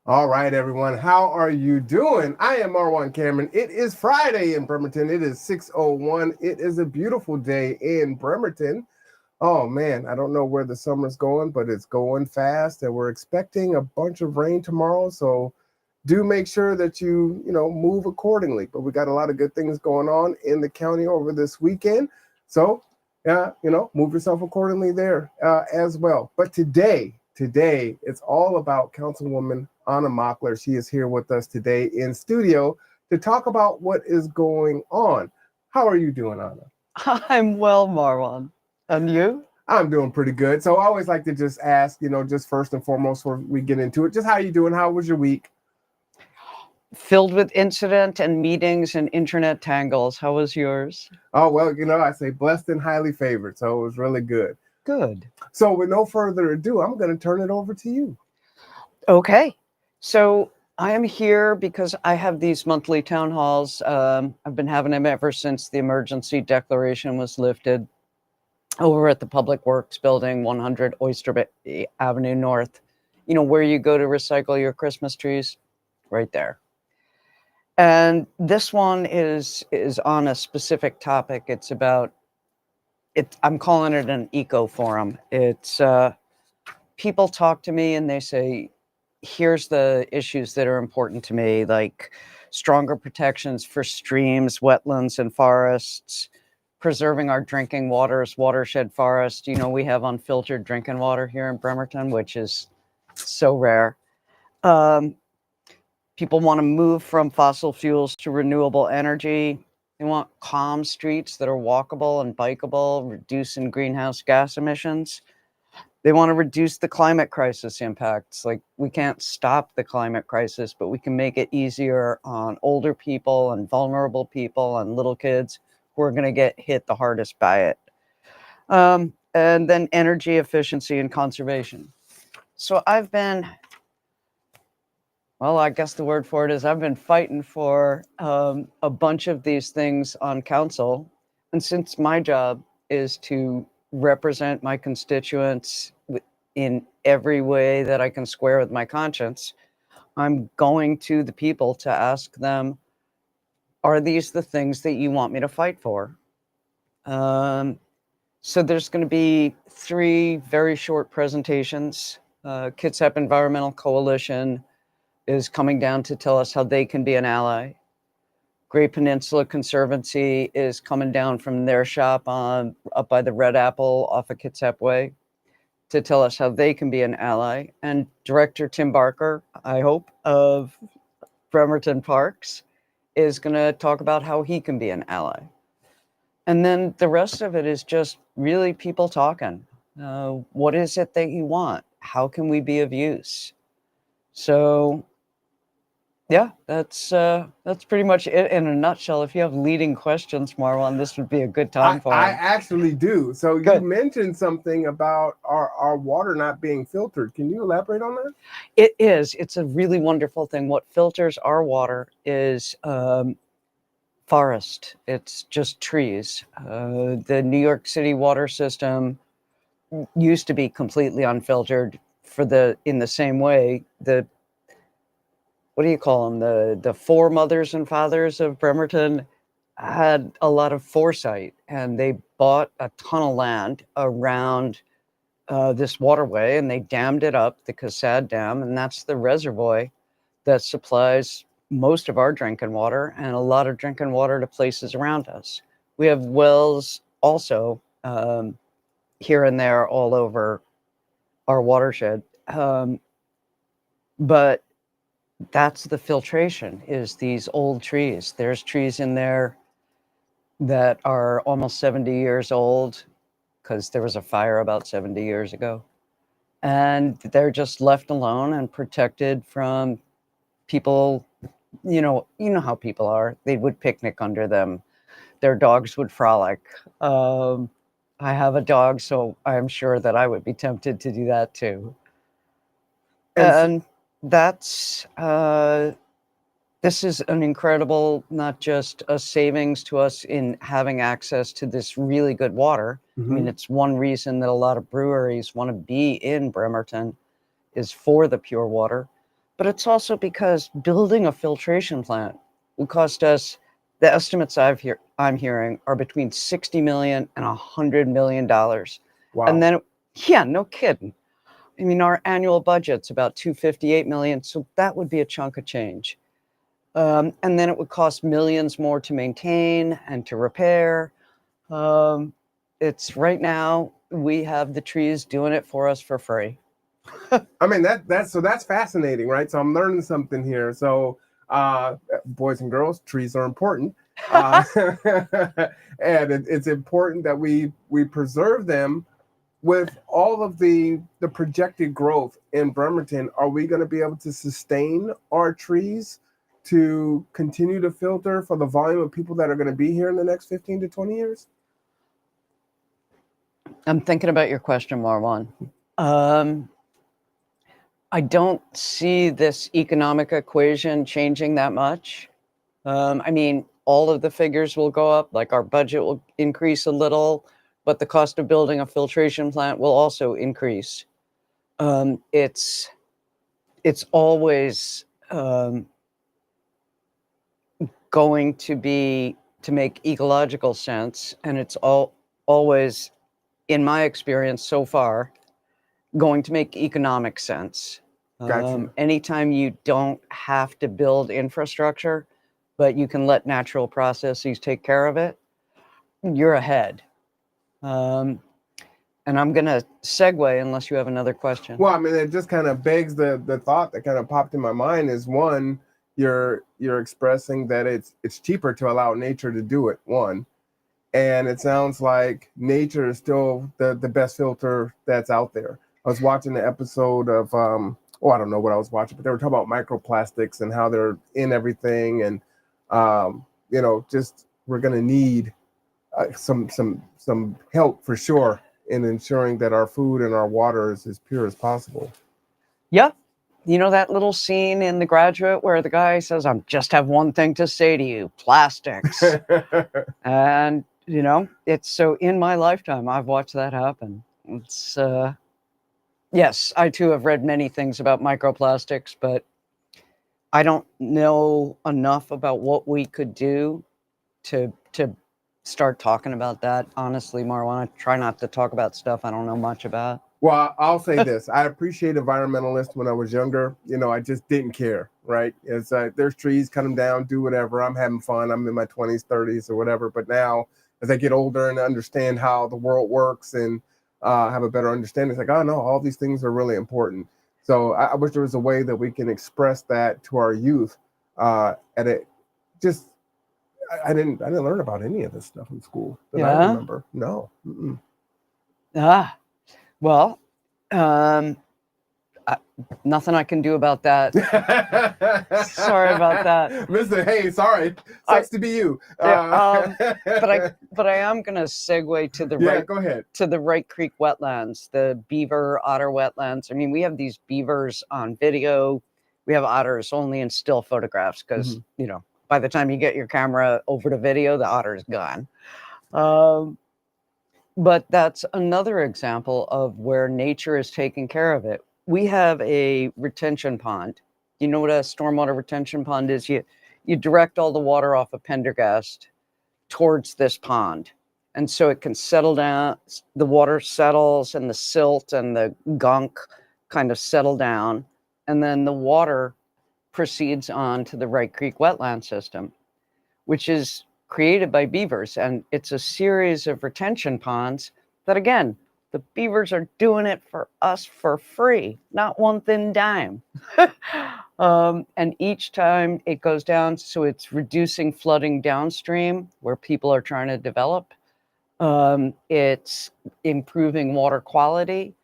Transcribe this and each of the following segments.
All right, everyone. How are you doing? I am Marwan Cameron. It is Friday in Bremerton. It is 6:01. It is a beautiful day in Bremerton. Oh man, I don't know where the summer's going, but it's going fast, and we're expecting a bunch of rain tomorrow. So do make sure that you move accordingly. But we got a lot of good things going on in the county over this weekend. So yeah, move yourself accordingly there as well. But today it's all about Councilwoman Anna Mockler. She is here with us today in studio to talk about what is going on. How are you doing, Anna? I'm well, Marwan. And you? I'm doing pretty good. So I always like to just ask, just first and foremost, before we get into it, just how you doing? How was your week? Filled with incident and meetings and internet tangles. How was yours? Oh, well, I say blessed and highly favored. So it was really good. Good. So with no further ado, I'm going to turn it over to you. Okay. So I am here because I have these monthly town halls. I've been having them ever since the emergency declaration was lifted over at the Public Works Building, 100 Oyster Bay Avenue North. You know, where you go to recycle your Christmas trees? Right there. And this one is on a specific topic. It's about it. I'm calling it an EcoForum. It's people talk to me and they say, "Here's the issues that are important to me, like stronger protections for streams, wetlands, and forests, preserving our drinking waters, watershed forest. You know, we have unfiltered drinking water here in Bremerton, which is so rare." Um, People want to move from fossil fuels to renewable energy. They want calm streets that are walkable and bikeable, reducing greenhouse gas emissions. They want to reduce the climate crisis impacts. Like, we can't stop the climate crisis, but we can make it easier on older people and vulnerable people and little kids who are going to get hit the hardest by it. And then energy efficiency and conservation. So I guess the word for it is I've been fighting for a bunch of these things on council. And since my job is to represent my constituents in every way that I can square with my conscience, I'm going to the people to ask them, are these the things that you want me to fight for? So there's going to be 3 very short presentations. Kitsap Environmental Coalition is coming down to tell us how they can be an ally. Great Peninsula Conservancy is coming down from their shop up by the Red Apple off of Kitsap Way to tell us how they can be an ally. And Director Tim Barker, I hope, of Bremerton Parks, is going to talk about how he can be an ally. And then the rest of it is just really people talking. What is it that you want? How can we be of use? So yeah, that's pretty much it in a nutshell. If you have leading questions, Marwan, this would be a good time for I them. actually do. So you Good. mentioned something about our water not being filtered. Can you elaborate on that? It is. It's a really wonderful thing. What filters our water is forest. It's just trees. The New York City water system used to be completely unfiltered in the same way. What do you call them? The foremothers and fathers of Bremerton had a lot of foresight, and they bought a ton of land around this waterway, and they dammed it up, the Casad Dam, and that's the reservoir that supplies most of our drinking water and a lot of drinking water to places around us. We have wells also here and there all over our watershed, but that's the filtration, is these old trees. There's trees in there that are almost 70 years old because there was a fire about 70 years ago. And they're just left alone and protected from people. You know how people are. They would picnic under them. Their dogs would frolic. I have a dog, so I'm sure that I would be tempted to do that too. And that's this is an incredible, not just a savings to us in having access to this really good water. I mean, it's one reason that a lot of breweries want to be in Bremerton, is for the pure water. but it's also because building a filtration plant would cost us, the estimates I'm hearing are between $60 million and $100 million. Wow. And then, yeah, no kidding. I mean, our annual budget's about $258 million, so that would be a chunk of change. And then it would cost millions more to maintain and to repair. It's right now, we have the trees doing it for us for free. I mean, that's fascinating, right? So I'm learning something here. So boys and girls, trees are important. And it's important that we preserve them. With all of the projected growth in Bremerton, are we going to be able to sustain our trees to continue to filter for the volume of people that are going to be here in the next 15 to 20 years? I'm thinking about your question, Marwan. I don't see this economic equation changing that much. I mean, all of the figures will go up, like our budget will increase a little, but the cost of building a filtration plant will also increase. It's always going to be, to make ecological sense, and it's always, in my experience so far, going to make economic sense. Gotcha. Anytime you don't have to build infrastructure, but you can let natural processes take care of it, you're ahead. And I'm going to segue unless you have another question. Well, I mean, it just kind of begs the thought that kind of popped in my mind is, one, you're expressing that it's cheaper to allow nature to do it, one. And it sounds like nature is still the best filter that's out there. I was watching the episode of, I don't know what I was watching, but they were talking about microplastics and how they're in everything. And, just we're going to need some help for sure in ensuring that our food and our water is as pure as possible. Yeah. You know that little scene in The Graduate where the guy says, "I just have one thing to say to you, plastics." And, it's so in my lifetime, I've watched that happen. It's, yes, I too have read many things about microplastics, but I don't know enough about what we could do to start talking about that. Honestly, Marwan, I try not to talk about stuff I don't know much about. Well, I'll say this. I appreciate environmentalists when I was younger. I just didn't care, right? It's there's trees, cut them down, do whatever. I'm having fun. I'm in my 20s, 30s or whatever. But now, as I get older and understand how the world works and have a better understanding, it's like, oh, no, all these things are really important. So I wish there was a way that we can express that to our youth. I didn't learn about any of this stuff in school that I remember. No. Mm-mm. Well, nothing I can do about that. Sorry about that. Listen, hey, sorry. Sucks to be you. But I am going to segue to go ahead. To the Wright Creek wetlands, the beaver otter wetlands. I mean, we have these beavers on video. We have otters only in still photographs because, by the time you get your camera over to video, the otter is gone. But that's another example of where nature is taking care of it. We have a retention pond. You know what a stormwater retention pond is? You direct all the water off of Pendergast towards this pond. And so it can settle down, the water settles and the silt and the gunk kind of settle down. And then the water proceeds on to the Wright Creek wetland system, which is created by beavers. And it's a series of retention ponds that, again, the beavers are doing it for us for free, not one thin dime. And each time it goes down, so it's reducing flooding downstream where people are trying to develop. It's improving water quality,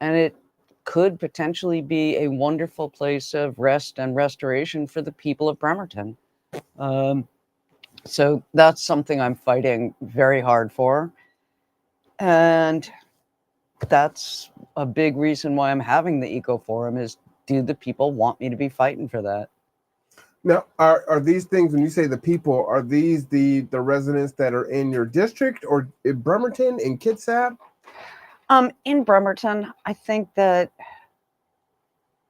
and it could potentially be a wonderful place of rest and restoration for the people of Bremerton. So that's something I'm fighting very hard for. And that's a big reason why I'm having the EcoForum is, do the people want me to be fighting for that? Now, are these things, when you say the people, are these the residents that are in your district or in Bremerton, in Kitsap? In Bremerton, I think that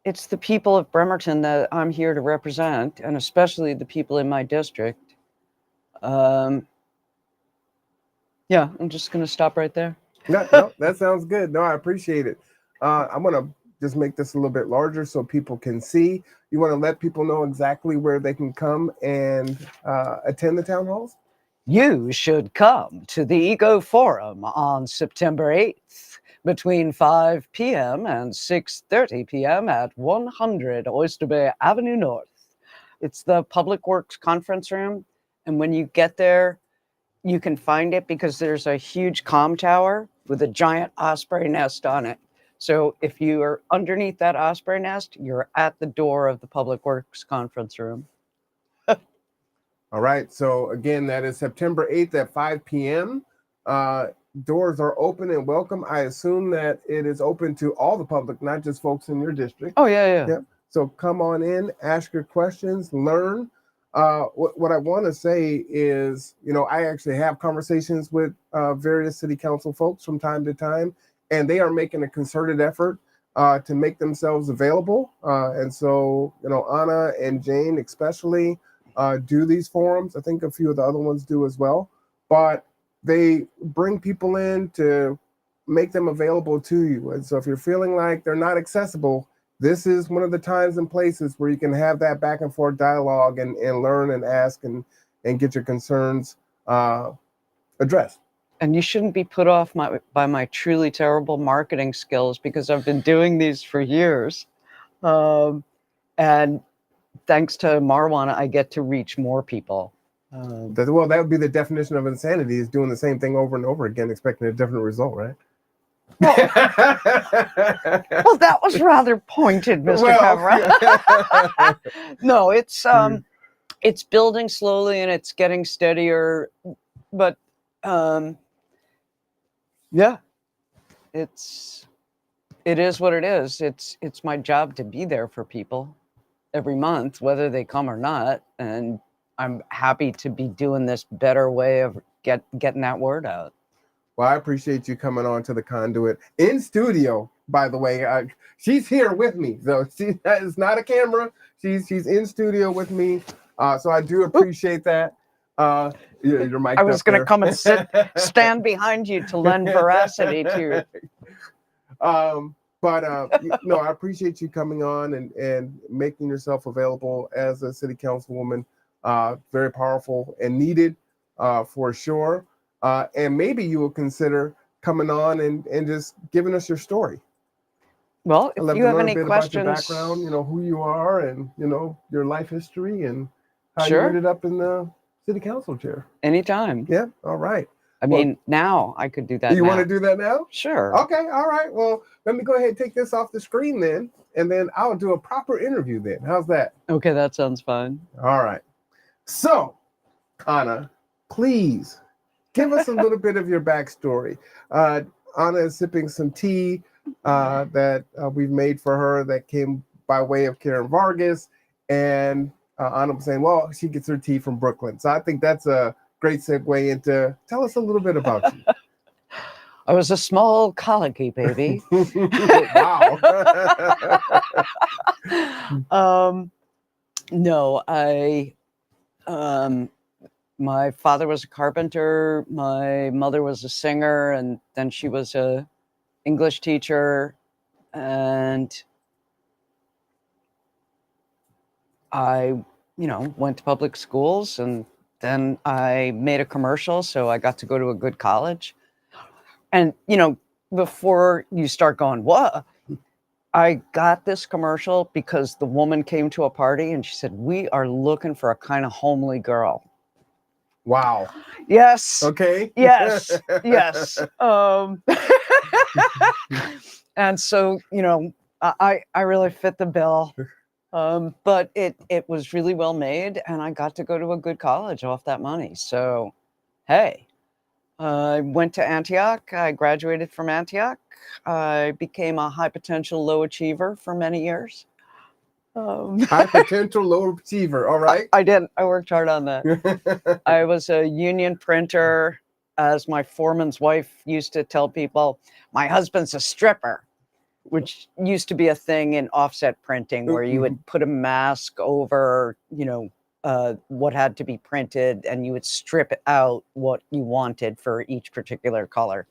it's the people of Bremerton that I'm here to represent, and especially the people in my district. Yeah, I'm just going to stop right there. No, that sounds good. No, I appreciate it. I'm going to just make this a little bit larger so people can see. You want to let people know exactly where they can come and attend the town halls? You should come to the EcoForum on September 8th between 5 p.m. and 6:30 p.m. at 100 Oyster Bay Avenue North. It's the Public Works Conference Room, and when you get there, you can find it because there's a huge comm tower with a giant osprey nest on it. So if you are underneath that osprey nest, you're at the door of the Public Works Conference Room. All right. So again, that is September 8th at 5 p.m. Doors are open and welcome. I assume that it is open to all the public, not just folks in your district. Oh, yeah. Yep. So come on in, ask your questions, learn. What I want to say is, I actually have conversations with various city council folks from time to time, and they are making a concerted effort to make themselves available. And so, Anna and Jane especially do these forums. I think a few of the other ones do as well. But they bring people in to make them available to you. And so if you're feeling like they're not accessible, this is one of the times and places where you can have that back and forth dialogue and learn and ask and get your concerns addressed. And you shouldn't be put off by my truly terrible marketing skills, because I've been doing these for years. And thanks to Marwan, I get to reach more people. That would be the definition of insanity, is doing the same thing over and over again, expecting a different result, right? Well, that was rather pointed, Mr. Cameron. No, it's building slowly and it's getting steadier, but yeah, it is what it is. It's my job to be there for people every month, whether they come or not, and I'm happy to be doing this better way of getting that word out. Well, I appreciate you coming on to the Conduit in studio, by the way. She's here with me, so it's not a camera. She's in studio with me, so I do appreciate that. Your mic. I was going to come and stand behind you to lend veracity to you. But no, I appreciate you coming on and making yourself available as a city councilwoman. Very powerful and needed for sure. And maybe you will consider coming on and just giving us your story. Well, if you have any questions, about your background, who you are, and your life history, and how sure. you ended up in the city council chair. Anytime. Yeah. All right. I mean, now I could do that. You want to do that now? Sure. Okay. All right. Well, let me go ahead and take this off the screen then, and then I'll do a proper interview then. How's that? Okay, that sounds fine. All right. So, Anna, please give us a little bit of your backstory. Anna is sipping some tea that we've made for her that came by way of Karen Vargas. And Anna was saying, well, she gets her tea from Brooklyn. So I think that's a great segue into, tell us a little bit about you. I was a small colicky baby. Wow. No, my father was a carpenter. My mother was a singer, and then she was a English teacher. And I, went to public schools, and then I made a commercial, so I got to go to a good college. And, before you start going, what? I got this commercial because the woman came to a party and she said, we are looking for a kind of homely girl. Wow. Yes. Okay. Yes. Yes. And so, I really fit the bill. But it was really well made, and I got to go to a good college off that money. So, hey, I went to Antioch. I graduated from Antioch. I became a high potential low achiever for many years. High potential low achiever. All right. I did. I worked hard on that. I was a union printer. As my foreman's wife used to tell people, my husband's a stripper. which used to be a thing in offset printing where you would put a mask over, what had to be printed, and you would strip out what you wanted for each particular color.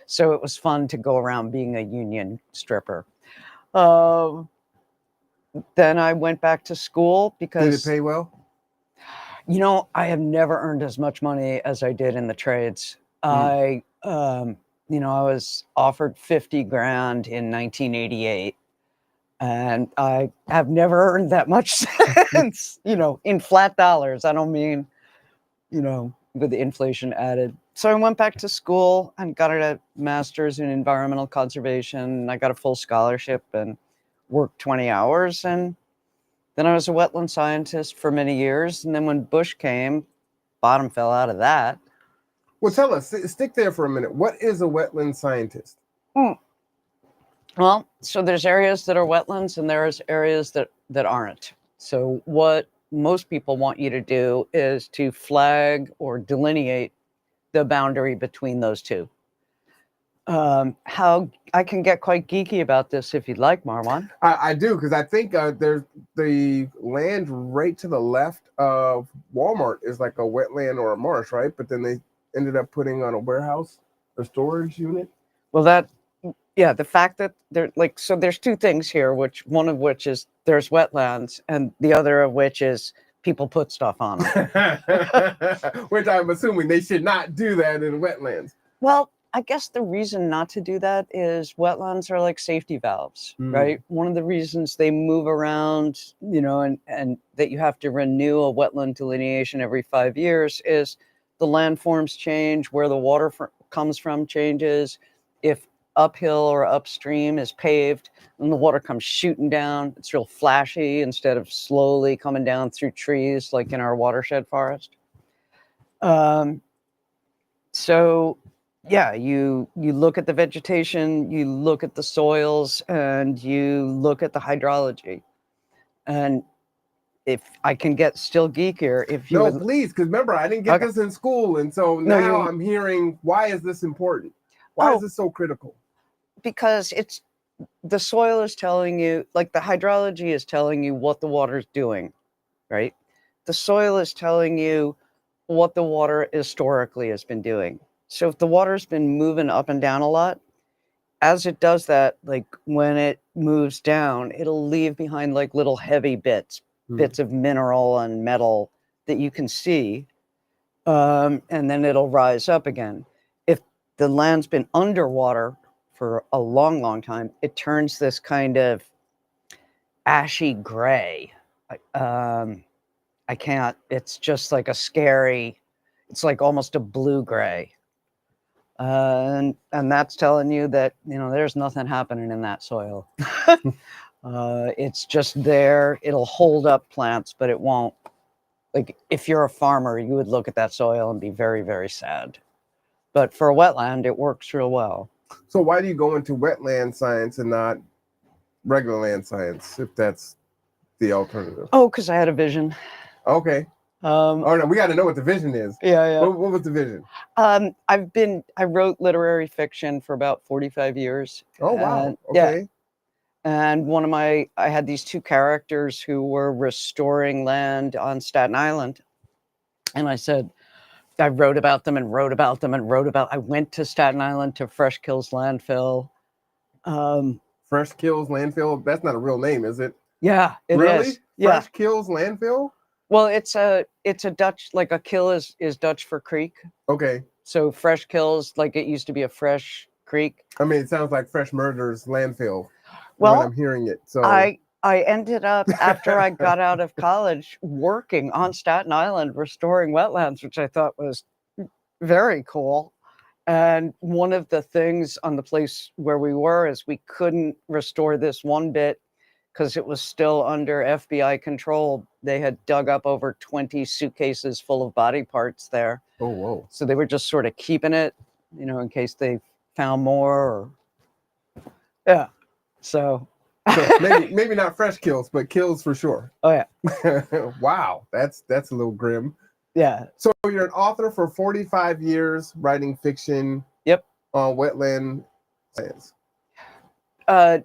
So it was fun to go around being a union stripper. Then I went back to school because... Did it pay well? I have never earned as much money as I did in the trades. I was offered 50 grand in 1988, and I have never earned that much since, in flat dollars. I don't mean, with the inflation added. So I went back to school and got a master's in environmental conservation. I got a full scholarship and worked 20 hours. And then I was a wetland scientist for many years. And then when Bush came, bottom fell out of that. Well, tell us, stick there for a minute. What is a wetland scientist? Well, so there's areas that are wetlands and there's areas that aren't. So what most people want you to do is to flag or delineate the boundary between those two. How I can get quite geeky about this if you'd like, Marwan. I do, because I think there's the land right to the left of Walmart is like a wetland or a marsh, right? But then they ended up putting on a warehouse, a storage unit. Well, the fact that there's two things here, one of which is there's wetlands, and the other of which is people put stuff on them. Which I'm assuming they should not do that in wetlands. Well, I guess the reason not to do that is wetlands are like safety valves, right? One of the reasons they move around, and that you have to renew a wetland delineation every 5 years is the landforms change, where the water comes from changes. If uphill or upstream is paved and the water comes shooting down, it's real flashy instead of slowly coming down through trees like in our watershed forest. So yeah, you look at the vegetation, you look at the soils, and you look at the hydrology. And if I can get still geekier, if you please, because remember, I didn't get this in school, and so now I'm hearing, why is this important? Why is this so critical? Because the soil is telling you, like the hydrology is telling you what the water's doing, right? The soil is telling you what the water historically has been doing. So if the water's been moving up and down a lot, as it does that, like when it moves down, it'll leave behind like little heavy bits of mineral and metal that you can see, and then it'll rise up again. If the land's been underwater for a long, long time, it turns this kind of ashy gray. I can't, it's just like it's like almost a blue gray. And that's telling you that, there's nothing happening in that soil. It's just there. It'll hold up plants, but it won't. Like if you're a farmer, you would look at that soil and be very, very sad. But for a wetland, it works real well. So why do you go into wetland science and not regular land science, if that's the alternative? Oh, because I had a vision. Okay. No, we got to know what the vision is. Yeah. What was the vision? I wrote literary fiction for about 45 years. Oh, wow. Okay. Yeah. And I had these two characters who were restoring land on Staten Island. And I wrote about them and wrote about them and I went to Staten Island to Fresh Kills Landfill. Fresh Kills Landfill? That's not a real name, is it? Yeah, it really? is. Yeah. Fresh Kills Landfill? Well, it's a Dutch, like a kill is Dutch for creek. Okay. So Fresh Kills, like it used to be a fresh creek. I mean, it sounds like Fresh Murders Landfill when I'm hearing it. So I ended up, after I got out of college, working on Staten Island, restoring wetlands, which I thought was very cool. And one of the things on the place where we were is we couldn't restore this one bit because it was still under FBI control. They had dug up over 20 suitcases full of body parts there. Oh, whoa. So they were just sort of keeping it, in case they found more. Yeah. So maybe not fresh kills, but kills for sure. Oh, yeah. Wow. That's a little grim. Yeah. So you're an author for 45 years writing fiction. Yep. On wetland science.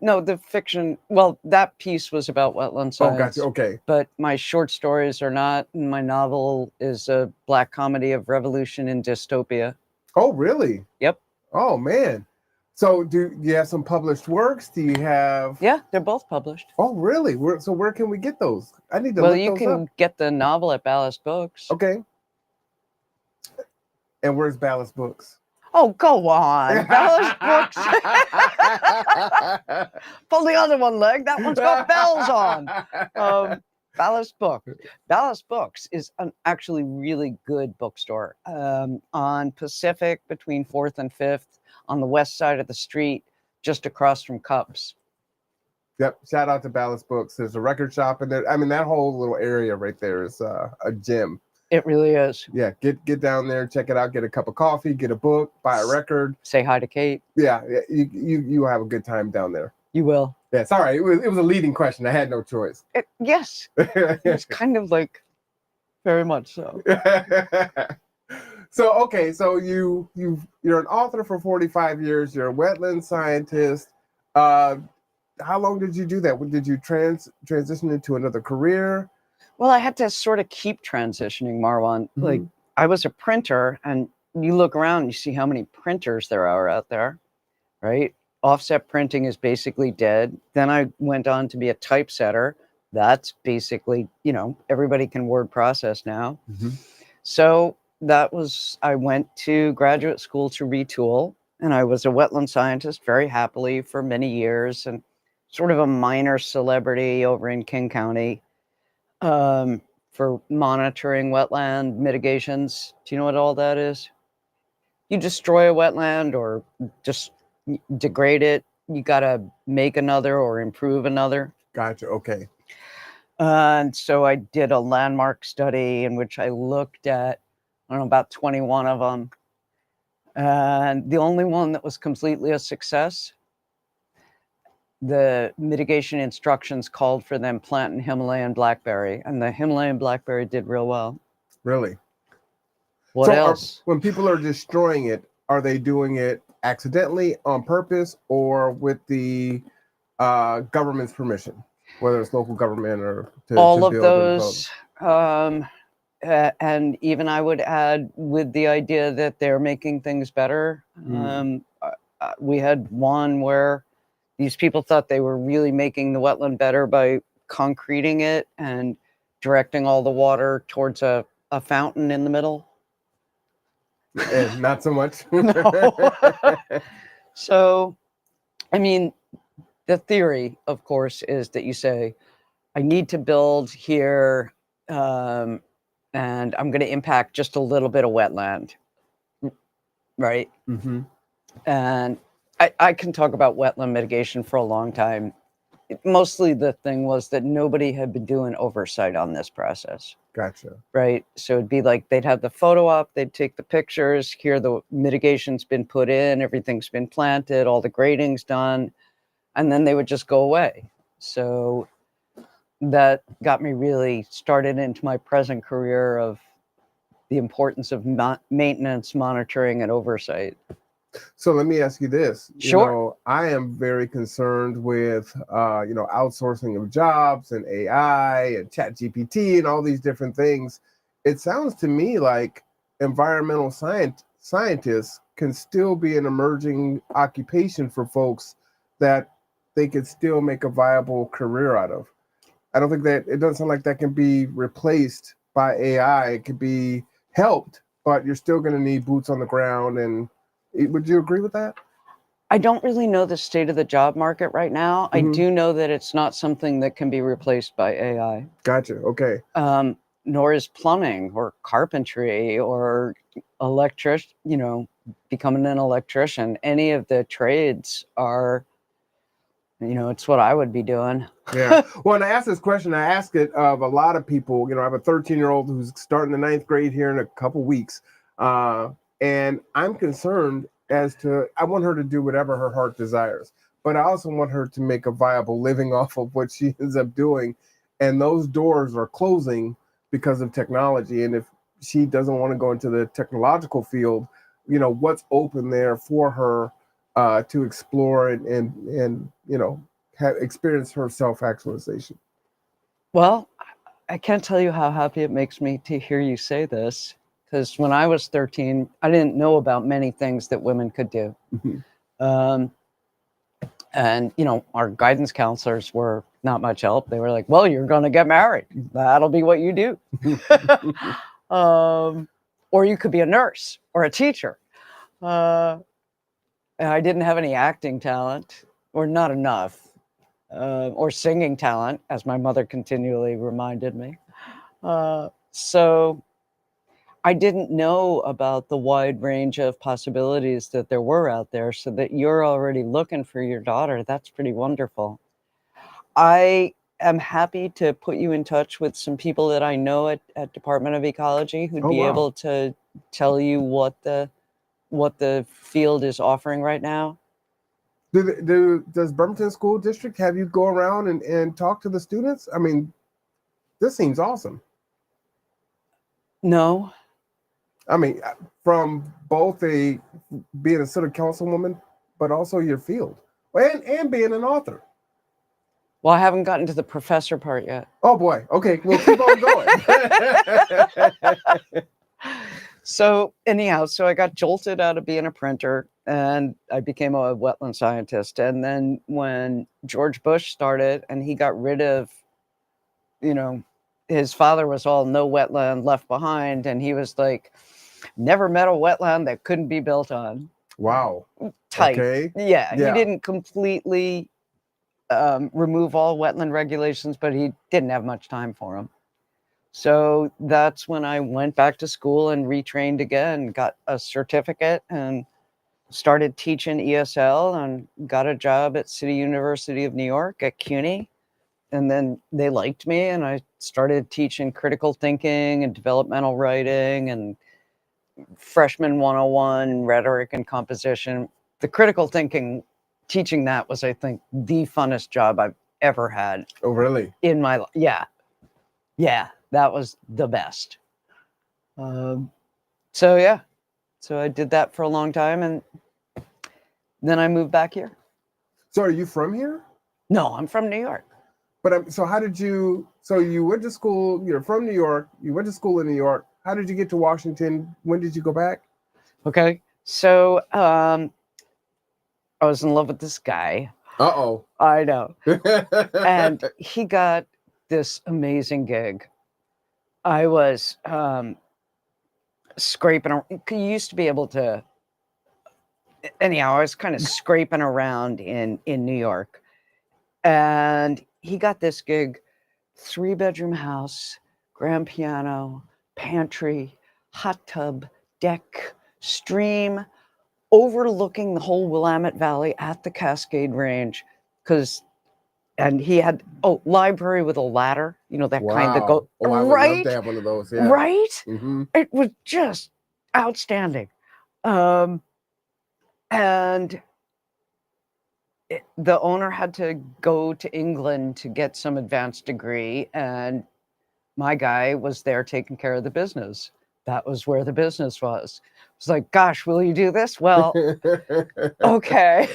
No, the fiction. Well, that piece was about wetland Oh, science. gotcha. Okay. But my short stories are not. And my novel is a black comedy of revolution and dystopia. Oh, really? Yep. Oh, man. So do you have some published works? Do you have? Yeah, they're both published. Oh, really? So where can we get those? I need to Well, look you those can up. get the novel at Ballast Books. Okay. And where's Ballast Books? Oh, go on. Ballast Books. Pull the other one leg. That one's got bells on. Ballast Book. Ballast Books is an actually really good bookstore on Pacific between 4th and 5th on the west side of the street, just across from Cubs. Yep. Shout out to Ballast Books. There's a record shop in there. I mean, that whole little area right there is a gem. It really is. Yeah, get down there, check it out, get a cup of coffee, get a book, buy a record. Say hi to Kate. Yeah, you have a good time down there. You will. Yeah, sorry, it was a leading question. I had no choice. Yes, it's kind of like very much so. So okay, so you're an author for 45 years. You're a wetland scientist. How long did you do that? Did you transition into another career? Well, I had to sort of keep transitioning, Marwan. Like, I was a printer, and you look around and you see how many printers there are out there, right? Offset printing is basically dead. Then I went on to be a typesetter. That's basically, everybody can word process now. So I went to graduate school to retool, and I was a wetland scientist very happily for many years, and sort of a minor celebrity over in King County. For monitoring wetland mitigations. Do you know what all that is? You destroy a wetland or just degrade it, you got to make another or improve another. Gotcha. Okay. And so I did a landmark study in which I looked at, about 21 of them. And the only one that was completely a success, the mitigation instructions called for them planting Himalayan blackberry, and the Himalayan blackberry did real well. Really? What else? When people are destroying it, are they doing it accidentally, on purpose, or with the government's permission, whether it's local government or all of those? And even I would add, with the idea that they're making things better. We had one where these people thought they were really making the wetland better by concreting it and directing all the water towards a fountain in the middle. Not so much. No. So, I mean, the theory, of course, is that you say, I need to build here, and I'm going to impact just a little bit of wetland, right? And I can talk about wetland mitigation for a long time. Mostly the thing was that nobody had been doing oversight on this process. Gotcha. Right. So it'd be like they'd have the photo op, they'd take the pictures, here the mitigation's been put in, everything's been planted, all the grading's done, and then they would just go away. So that got me really started into my present career of the importance of maintenance, monitoring, and oversight. So let me ask you this. Sure. I am very concerned with, outsourcing of jobs and AI and ChatGPT and all these different things. It sounds to me like environmental scientists can still be an emerging occupation for folks that they could still make a viable career out of. I don't think that it doesn't sound like that can be replaced by AI. It could be helped, but you're still going to need boots on the ground. And would you agree with that? I don't really know the state of the job market right now. I do know that it's not something that can be replaced by AI. Gotcha. Okay. Nor is plumbing or carpentry or becoming an electrician. Any of the trades are, it's what I would be doing. Yeah. Well, and I asked this question, I ask it of a lot of people. I have a 13-year-old who's starting the 9th grade here in a couple weeks. And I'm concerned I want her to do whatever her heart desires, but I also want her to make a viable living off of what she ends up doing. And those doors are closing because of technology. And if she doesn't want to go into the technological field, what's open there for her to explore and have experience her self-actualization? Well, I can't tell you how happy it makes me to hear you say this, because when I was 13, I didn't know about many things that women could do. Um, and, our guidance counselors were not much help. They were like, well, you're going to get married. That'll be what you do. Or you could be a nurse or a teacher. And I didn't have any acting talent, or not enough, or singing talent, as my mother continually reminded me. So I didn't know about the wide range of possibilities that there were out there, so that you're already looking for your daughter. That's pretty wonderful. I am happy to put you in touch with some people that I know at Department of Ecology who'd be able to tell you what the field is offering right now. Does Bremerton School District have you go around and talk to the students? I mean, this seems awesome. No. I mean, from both being a city councilwoman, but also your field, and being an author. Well, I haven't gotten to the professor part yet. Oh boy. Okay, we'll keep on going. So anyhow, I got jolted out of being a printer, and I became a wetland scientist. And then when George Bush started and he got rid of, his father was all no wetland left behind, and he was like, never met a wetland that couldn't be built on. Wow. Tight. Okay. Yeah. He didn't completely remove all wetland regulations, but he didn't have much time for them. So that's when I went back to school and retrained again, got a certificate, and started teaching ESL, and got a job at City University of New York at CUNY. And then they liked me, and I started teaching critical thinking and developmental writing and freshman 101 rhetoric and composition. The critical thinking, teaching that was, I think, the funnest job I've ever had. Oh, really? In my life. Yeah. Yeah. That was the best. So I did that for a long time, and then I moved back here. So are you from here? No, I'm from New York. But so how did you? So you went to school. You're from New York. You went to school in New York. How did you get to Washington? When did you go back? Okay, so I was in love with this guy. Uh-oh. I know. And he got this amazing gig. I was scraping around. You used to be able to. Anyhow, I was kind of scraping around in New York, and he got this gig: 3-bedroom house, grand piano, pantry, hot tub, deck, stream, overlooking the whole Willamette Valley at the Cascade Range. And he had library with a ladder, that kind that go. Oh, I would love to have one of those. Yeah. Right? Mm-hmm. It was just outstanding. And the owner had to go to England to get some advanced degree, and my guy was there taking care of the business. That was where the business was. It's like, gosh, will you do this? Well, okay.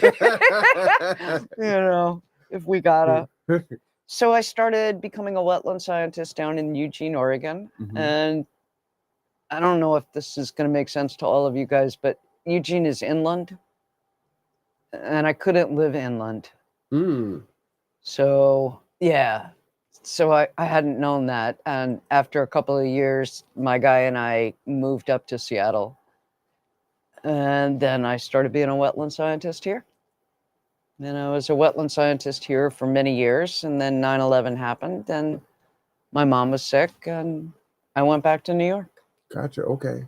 If we gotta. So I started becoming a wetland scientist down in Eugene, Oregon. Mm-hmm. And I don't know if this is going to make sense to all of you guys, but Eugene is inland, and I couldn't live inland. So, yeah. So I hadn't known that. And after a couple of years, my guy and I moved up to Seattle. And then I started being a wetland scientist here. And I was a wetland scientist here for many years. And then 9/11 happened, and my mom was sick, and I went back to New York. Gotcha. Okay.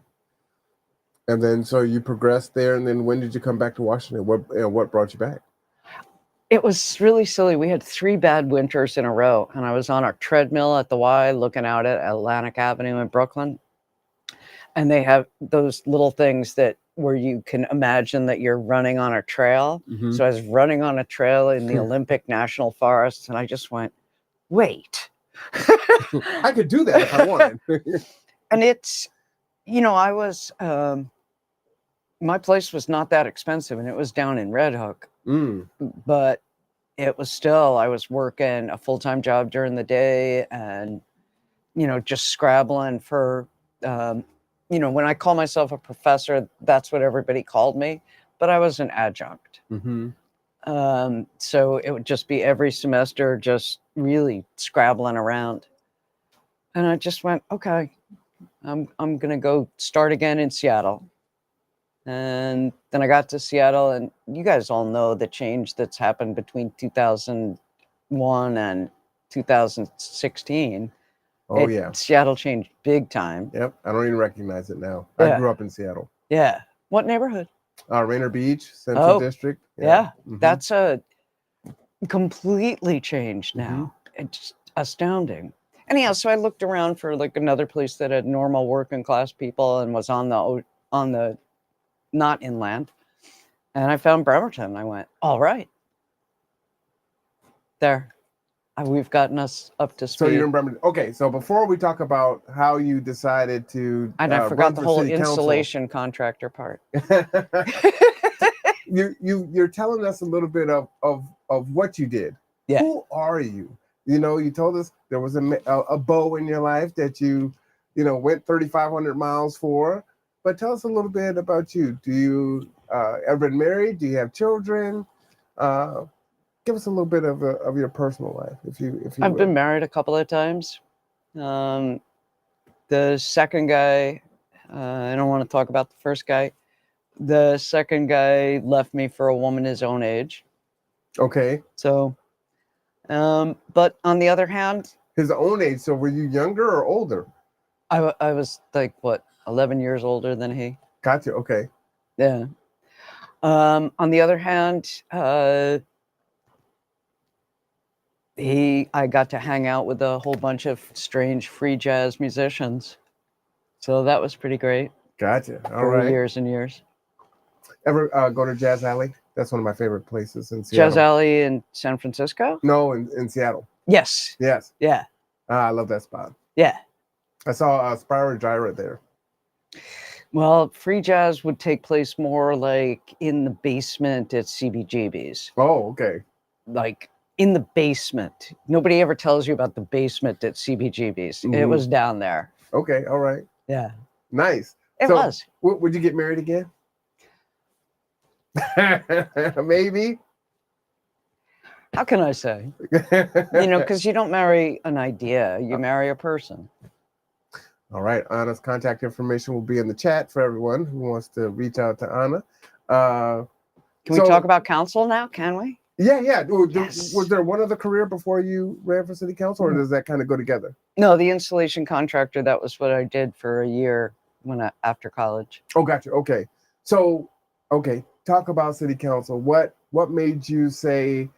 And then so you progressed there. And then when did you come back to Washington? What brought you back? It was really silly. We had 3 bad winters in a row, and I was on our treadmill at the Y looking out at Atlantic Avenue in Brooklyn. And they have those little things where you can imagine that you're running on a trail. Mm-hmm. So I was running on a trail in the Olympic National Forest, and I just went, wait. I could do that if I wanted. And it's, I was, my place was not that expensive, and it was down in Red Hook, but it was still, I was working a full-time job during the day and, just scrabbling for, when I call myself a professor, that's what everybody called me, but I was an adjunct. So it would just be every semester, just really scrabbling around. And I just went, okay, I'm going to go start again in Seattle. And then I got to Seattle, and you guys all know the change that's happened between 2001 and 2016. Oh, yeah. Seattle changed big time. Yep. I don't even recognize it now. Yeah. I grew up in Seattle. Yeah. What neighborhood? Rainier Beach, Central District. Yeah. That's a completely changed now. It's astounding. Anyhow, so I looked around for like another place that had normal working class people and was on the not inland, and I found Bremerton. I went, all right, there. We've gotten us up to speed. So you're in Bremerton. Okay, so before we talk about how you decided to, and I forgot the whole insulation contractor part. You're telling us a little bit of what you did. Yeah. Who are you? You told us there was a beau in your life that you went 3,500 miles for. But tell us a little bit about you. Do you ever been married? Do you have children? Give us a little bit of your personal life, if you. I've been married a couple of times. The second guy, I don't want to talk about the first guy. The second guy left me for a woman his own age. Okay. So, but on the other hand, his own age. So were you younger or older? I was like, what, 11 years older than he. Gotcha. Okay. Yeah. On the other hand, I got to hang out with a whole bunch of strange free jazz musicians. So that was pretty great. Gotcha. All for right. Years and years. Ever go to Jazz Alley? That's one of my favorite places in Seattle. Jazz Alley in San Francisco? No, in Seattle. Yes. Yes. Yeah. I love that spot. Yeah. I saw Spyro Gyra there. Well, free jazz would take place more like in the basement at CBGB's. Oh, okay. Like in the basement. Nobody ever tells you about the basement at CBGB's. It was down there. Okay. All right. Yeah. Nice. It was. Would you get married again? Maybe. How can I say? Because you don't marry an idea, you marry a person. All right. Anna's contact information will be in the chat for everyone who wants to reach out to Anna. Can we talk about council now? Can we? Yeah. Yes. Was there one other career before you ran for city council, or does that kind of go together? No, the installation contractor. That was what I did for a year after college. Oh, gotcha. Okay. So, talk about city council. What made you say,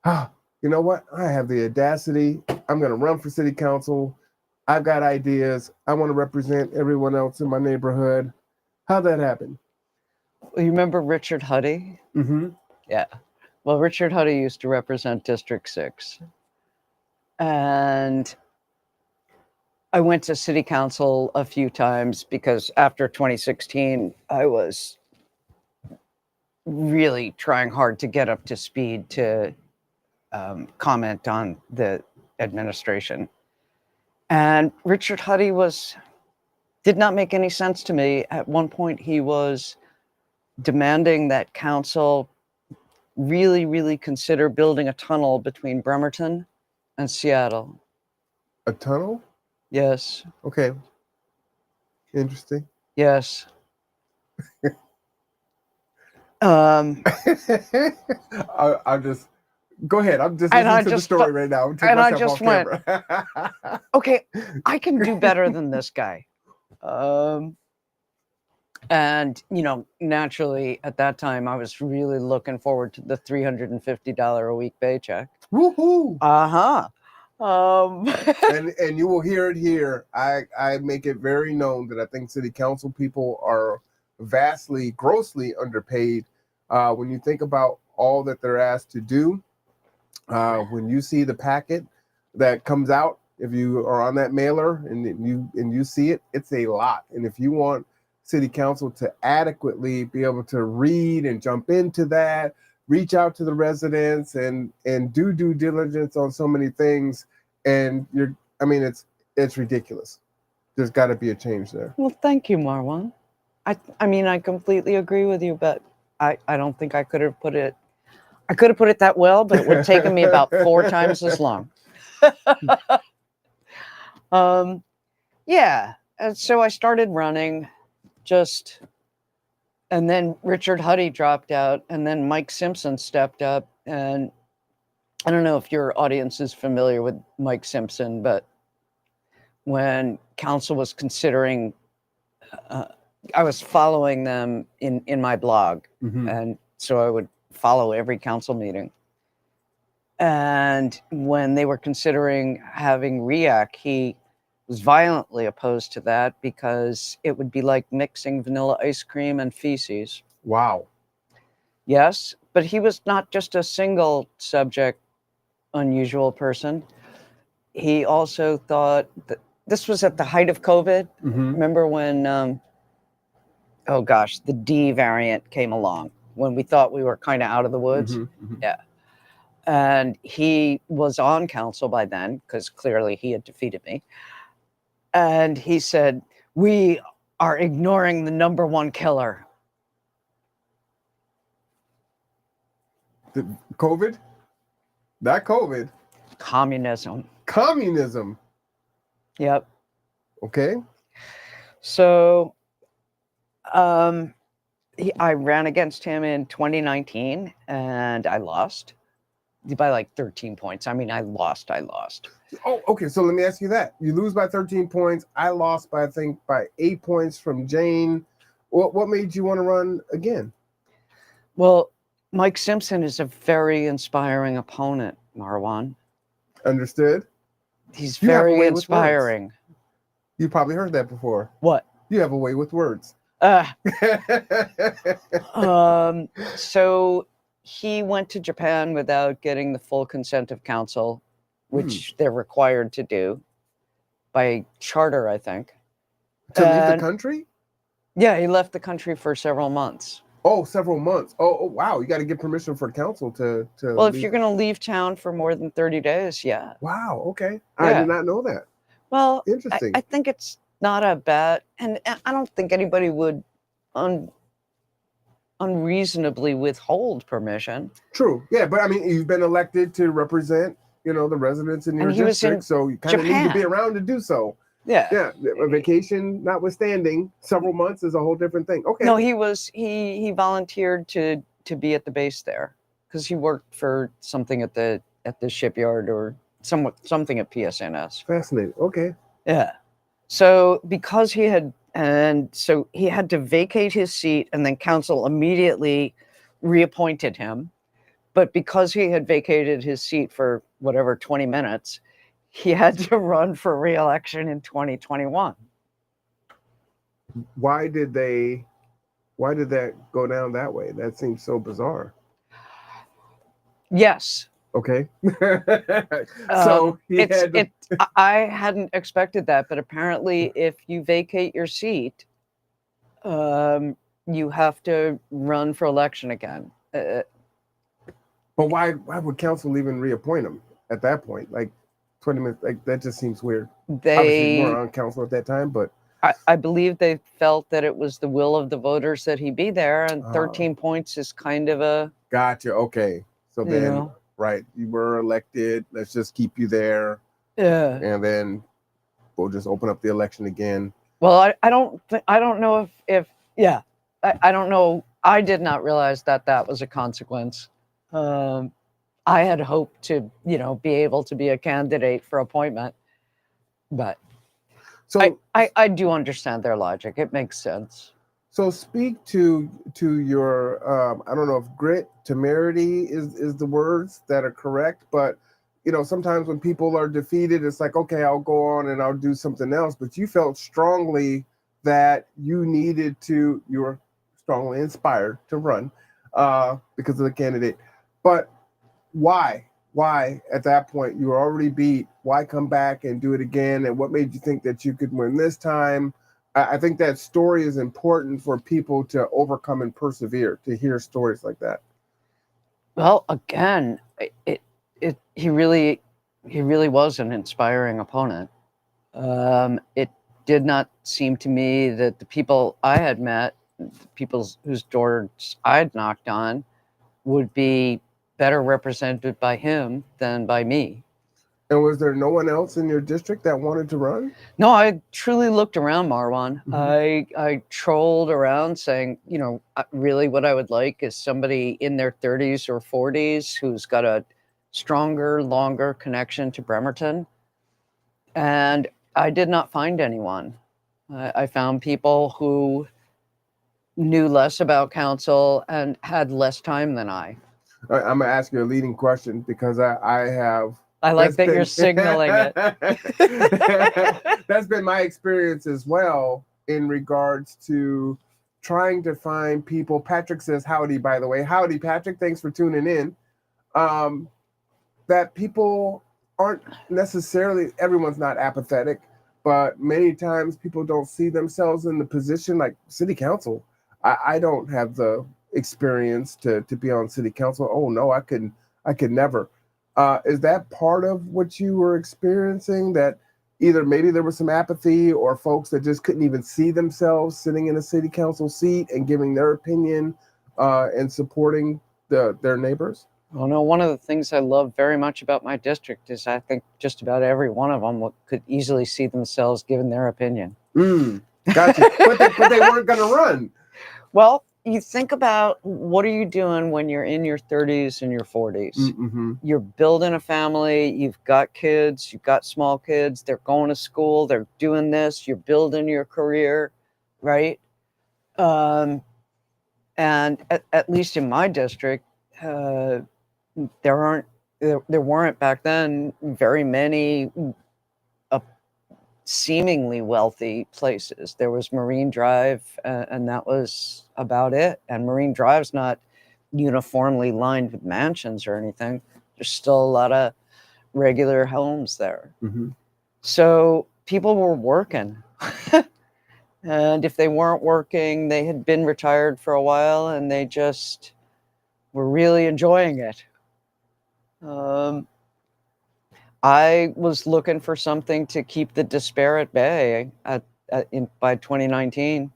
you know what? I have the audacity. I'm going to run for city council. I've got ideas. I want to represent everyone else in my neighborhood. How'd that happen? Well, you remember Richard Huddy? Mm-hmm. Yeah. Well, Richard Huddy used to represent District 6. And I went to city council a few times because after 2016, I was really trying hard to get up to speed to comment on the administration. And Richard Huddy did not make any sense to me. At one point, he was demanding that council really, really consider building a tunnel between Bremerton and Seattle. A tunnel? Yes. Okay. Interesting. Yes. I'm just go ahead. I'm just listening to the story right now. And I just went, okay, I can do better than this guy. And, naturally at that time, I was really looking forward to the $350 a week paycheck. Woohoo! Uh-huh. And you will hear it here. I make it very known that I think city council people are grossly underpaid. When you think about all that they're asked to do, when you see the packet that comes out, if you are on that mailer and you see it, it's a lot. And if you want city council to adequately be able to read and jump into that, reach out to the residents and do due diligence on so many things. And it's ridiculous. There's got to be a change there. Well, thank you, Marwan. I mean, I completely agree with you, but I don't think I could have put it that well, but it would have taken me about 4 times as long. Yeah. And so I started running and then Richard Huddy dropped out, and then Mike Simpson stepped up. And I don't know if your audience is familiar with Mike Simpson, but when council was considering, I was following them in my blog. Mm-hmm. And so I would follow every council meeting. And when they were considering having REAC, he was violently opposed to that because it would be like mixing vanilla ice cream and feces. Wow. Yes, but he was not just a single subject, unusual person. He also thought that this was at the height of COVID. Mm-hmm. Remember when, the D variant came along, when we thought we were kind of out of the woods? Mm-hmm. Mm-hmm. Yeah. And he was on council by then, because clearly he had defeated me. And he said, "We are ignoring the number one killer." The COVID? That COVID? Communism. Communism. Yep. Okay. So I ran against him in 2019 and I lost by like 13 points. I mean, I lost. Oh, okay. So let me ask you that. You lose by 13 points. I lost by 8 points from Jane. What made you want to run again? Well, Mike Simpson is a very inspiring opponent, Marwan. Understood. He's very inspiring. You probably heard that before. What? You have a way with words. So he went to Japan without getting the full consent of council, which they're required to do by charter, I think. To leave the country? Yeah, he left the country for several months. Oh, several months. Oh wow. You got to get permission for council to Well, if you're going to leave town for more than 30 days, yeah. Wow, okay. Yeah. I did not know that. Well, interesting. I think it's not a bad, and I don't think anybody would unreasonably withhold permission. True. Yeah, but I mean, you've been elected to represent, the residents in your district, so you kind of need to be around to do so. Yeah. Yeah. A vacation notwithstanding, several months is a whole different thing. Okay. No, he volunteered to be at the base there because he worked for something at the shipyard or something at PSNS. Fascinating. Okay. Yeah. So because he had to vacate his seat, and then council immediately reappointed him. But because he had vacated his seat for whatever 20 minutes, he had to run for re-election in 2021. Why did that go down that way? That seems so bizarre. Yes. Okay. So I hadn't expected that, but apparently if you vacate your seat, you have to run for election again. But why would council even reappoint him at that point? Like 20 minutes, like that just seems weird. Obviously weren't on council at that time, but I believe they felt that it was the will of the voters that he be there, and 13 points is kind of a... Gotcha. Okay. So then, right, you were elected. Let's just keep you there. Yeah. And then we'll just open up the election again. Well, I don't know if I don't know. I did not realize that was a consequence. I had hoped to, be able to be a candidate for appointment, but so I do understand their logic. It makes sense. So speak to your, I don't know if grit, temerity is the words that are correct, but sometimes when people are defeated, it's like, okay, I'll go on and I'll do something else. But you felt strongly that you were strongly inspired to run because of the candidate. But why at that point? You were already beat. Why come back and do it again? And what made you think that you could win this time? I think that story is important for people to overcome and persevere, to hear stories like that. Well, again, he really was an inspiring opponent. It did not seem to me that the people I had met, the people whose doors I'd knocked on, would be better represented by him than by me. And was there no one else in your district that wanted to run? No, I truly looked around, Marwan. I trolled around saying, really what I would like is somebody in their 30s or 40s who's got a stronger, longer connection to Bremerton. And I did not find anyone. I found people who knew less about council and had less time than I. I'm gonna ask you a leading question because I have. I like that you're signaling it. That's been my experience as well in regards to trying to find people. Patrick says howdy, by the way. Howdy, Patrick. Thanks for tuning in. That people aren't necessarily, everyone's not apathetic, but many times people don't see themselves in the position like city council. I don't have the experience to be on city council. Oh no, I could never. Is that part of what you were experiencing, that either maybe there was some apathy or folks that just couldn't even see themselves sitting in a city council seat and giving their opinion and supporting their neighbors? Well, no, one of the things I love very much about my district is I think just about every one of them could easily see themselves giving their opinion. Gotcha. but they weren't going to run. Well, you think about what are you doing when you're in your 30s and your 40s? Mm-hmm. You're building a family, you've got kids, you've got small kids, they're going to school, they're doing this, you're building your career, right? And at least in my district, there weren't back then very many seemingly wealthy places. There was Marine Drive, and that was about it. And Marine Drive's not uniformly lined with mansions or anything. There's still a lot of regular homes there. Mm-hmm. So people were working. And if they weren't working, they had been retired for a while and they just were really enjoying it. I was looking for something to keep the despair at bay by 2019.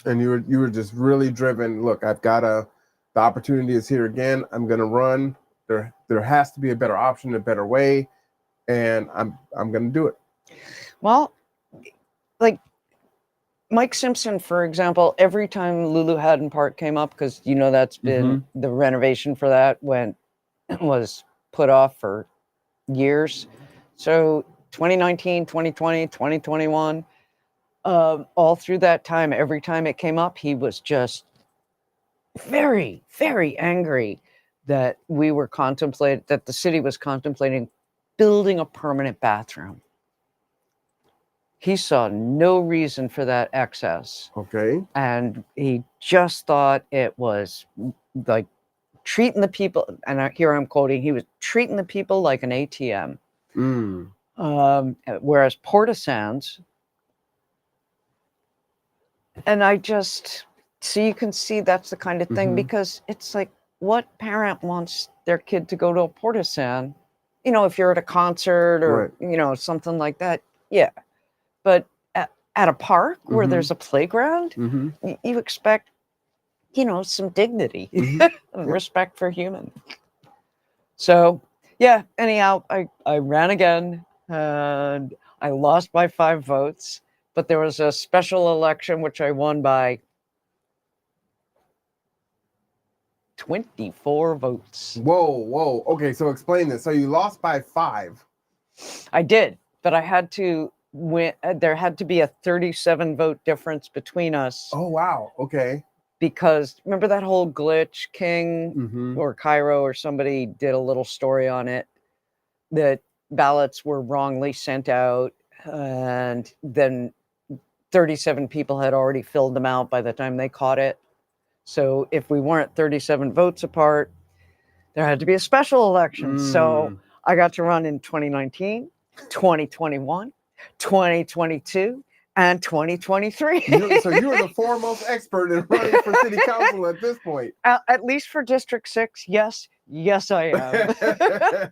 And you were just really driven. Look, the opportunity is here again. I'm going to run. There has to be a better option, a better way, and I'm going to do it. Well, like Mike Simpson, for example, every time Lulu Haddon Park came up, because that's been the renovation for that was put off for years. So 2019, 2020, 2021, all through that time, every time it came up, he was just very, very angry that that the city was contemplating building a permanent bathroom. He saw no reason for that excess. Okay. And he just thought it was like treating the people, and here I'm quoting, he was treating the people like an ATM. Whereas Porta Sands, and so you can see that's the kind of thing, because it's like, what parent wants their kid to go to a Porta Sand? If you're at a concert or, right. Something like that. Yeah. But at a park where there's a playground, you expect, some dignity and respect for humans. So, yeah, anyhow, I ran again and I lost by 5 votes, but there was a special election which I won by 24 votes. Whoa. Okay, so explain this. So you lost by 5. I did, but I had to win. There had to be a 37 vote difference between us. Oh, wow. Okay. Because remember that whole glitch, King or Cairo or somebody did a little story on it, that ballots were wrongly sent out and then 37 people had already filled them out by the time they caught it. So if we weren't 37 votes apart, there had to be a special election. So I got to run in 2019, 2021, 2022, and 2023. So you were the foremost expert in running for city council at this point. At least for District 6, yes. Yes, I am.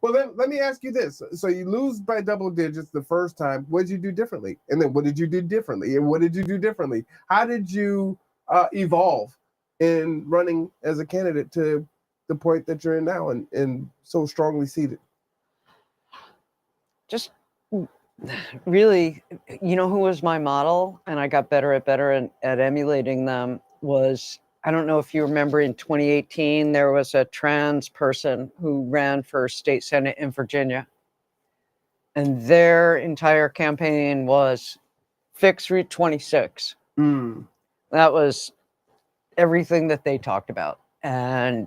Well, then let me ask you this. So you lose by double digits the first time. What did you do differently? And then what did you do differently? And what did you do differently? How did you evolve in running as a candidate to the point that you're in now and so strongly seated? Just really, you know who was my model, and I got better at emulating them, was, I don't know if you remember, in 2018 there was a trans person who ran for state senate in Virginia, and their entire campaign was fix Route 26. That was everything that they talked about. And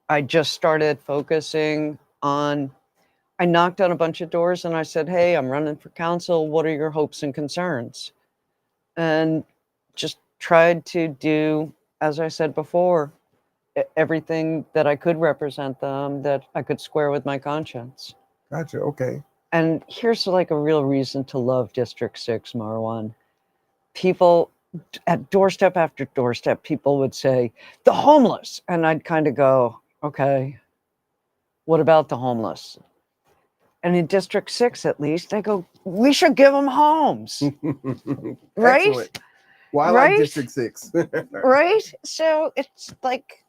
I just started focusing on, I knocked on a bunch of doors and I said, hey, I'm running for council. What are your hopes and concerns? And just tried to do, as I said before, everything that I could represent them, that I could square with my conscience. Gotcha. Okay. And here's like a real reason to love District 6, Marwan. People at doorstep after doorstep, people would say, the homeless. And I'd kind of go, okay, what about the homeless? And in District 6, at least, I go, we should give them homes. Right? Excellent. Well, I right? like District 6. Right? So it's like,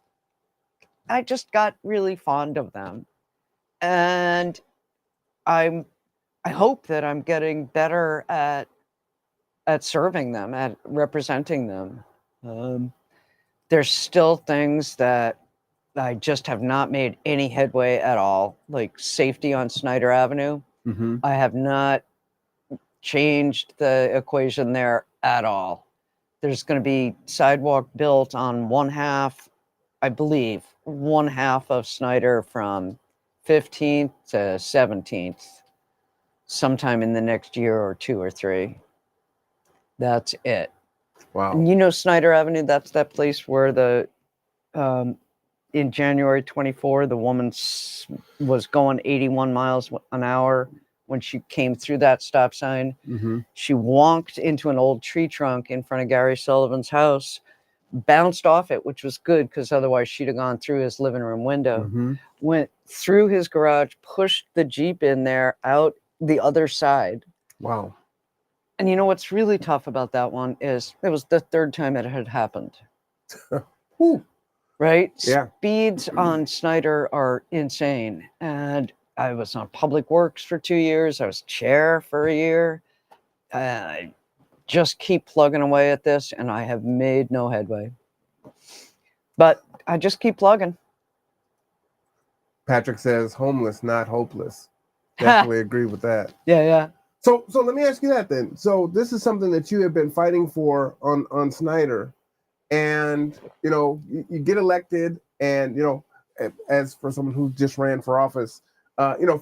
I just got really fond of them. And I hope that I'm getting better at serving them, at representing them. There's still things that I just have not made any headway at all, like safety on Snyder Avenue. I have not changed the equation there at all. There's going to be sidewalk built on one half, I believe, one half of Snyder from 15th to 17th, sometime in the next year or 2 or 3. That's it. Wow. And you know Snyder Avenue, that's that place where the in January 24, the woman was going 81 miles an hour when she came through that stop sign. She wonked into an old tree trunk in front of Gary Sullivan's house, bounced off it, which was good because otherwise she'd have gone through his living room window, went through his garage, pushed the Jeep in there, out the other side. Wow. And you know what's really tough about that one is it was the 3rd time it had happened. Right? Yeah. Speeds on Snyder are insane. And I was on Public Works for 2 years. I was chair for a year. I just keep plugging away at this, and I have made no headway. But I just keep plugging. Patrick says homeless, not hopeless. Definitely agree with that. Yeah. So let me ask you that then. So this is something that you have been fighting for on Snyder, and you get elected, and as for someone who just ran for office,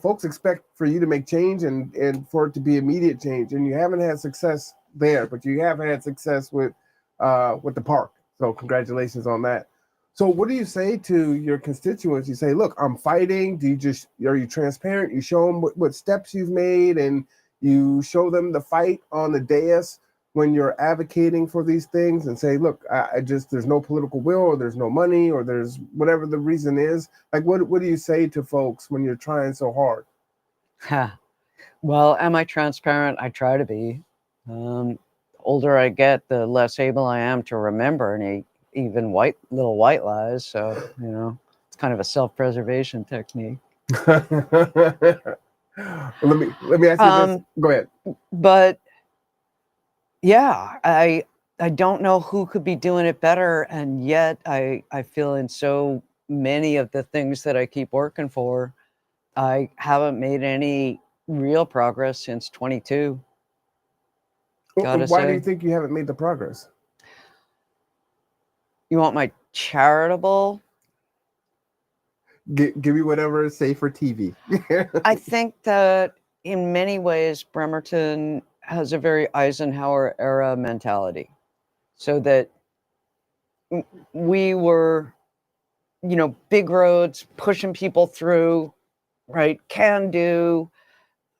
folks expect for you to make change and for it to be immediate change, and you haven't had success there, but you have had success with the park. So congratulations on that. So what do you say to your constituents? You say, look, I'm fighting. Are you transparent? You show them what steps you've made, and you show them the fight on the dais when you're advocating for these things, and say, look, there's no political will, or there's no money, or there's whatever the reason is. Like, what do you say to folks when you're trying so hard? Well, am I transparent? I try to be. Older I get, the less able I am to remember any even little white lies. So, it's kind of a self-preservation technique. Let me ask you this. Go ahead. But yeah, I don't know who could be doing it better, and yet I feel in so many of the things that I keep working for, I haven't made any real progress since 22. Why do you think you haven't made the progress? You want my charitable? Give me whatever is safe for TV. I think that in many ways, Bremerton has a very Eisenhower era mentality. So that we were, big roads, pushing people through, right? Can do.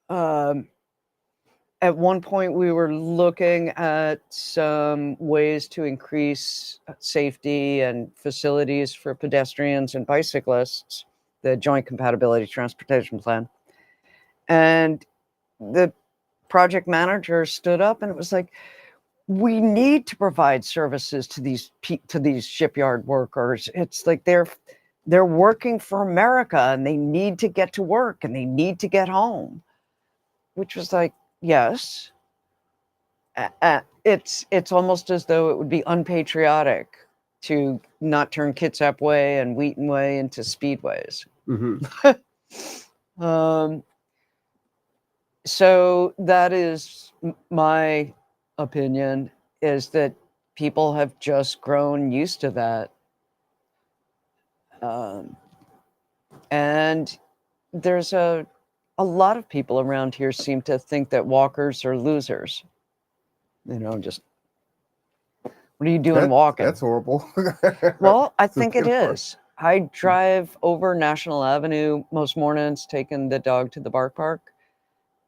And At one point, we were looking at some ways to increase safety and facilities for pedestrians and bicyclists, the Joint Compatibility Transportation Plan. And the project manager stood up and it was like, we need to provide services to these shipyard workers. It's like they're working for America and they need to get to work and they need to get home, which was like, yes. It's almost as though it would be unpatriotic to not turn Kitsap Way and Wheaton Way into speedways. So that is my opinion, is that people have just grown used to that. And there's a lot of people around here seem to think that walkers are losers. You know, just, what are you doing walking? That's horrible. Well, I think it is. I drive over National Avenue most mornings, taking the dog to the bark park.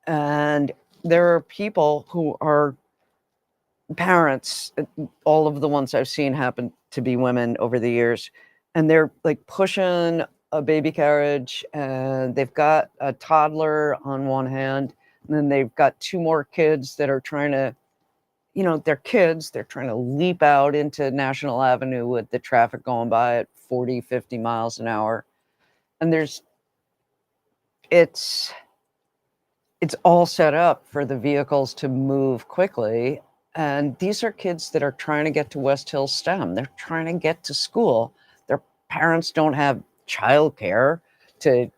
And there are people who are parents, all of the ones I've seen happen to be women over the years. And they're like pushing a baby carriage and they've got a toddler on one hand. And then they've got two more kids that are trying to, you know, they're kids. They're trying to leap out into National Avenue with the traffic going by at 40, 50 miles an hour. And it's all set up for the vehicles to move quickly. And these are kids that are trying to get to West Hill STEM. They're trying to get to school. Their parents don't have childcare to,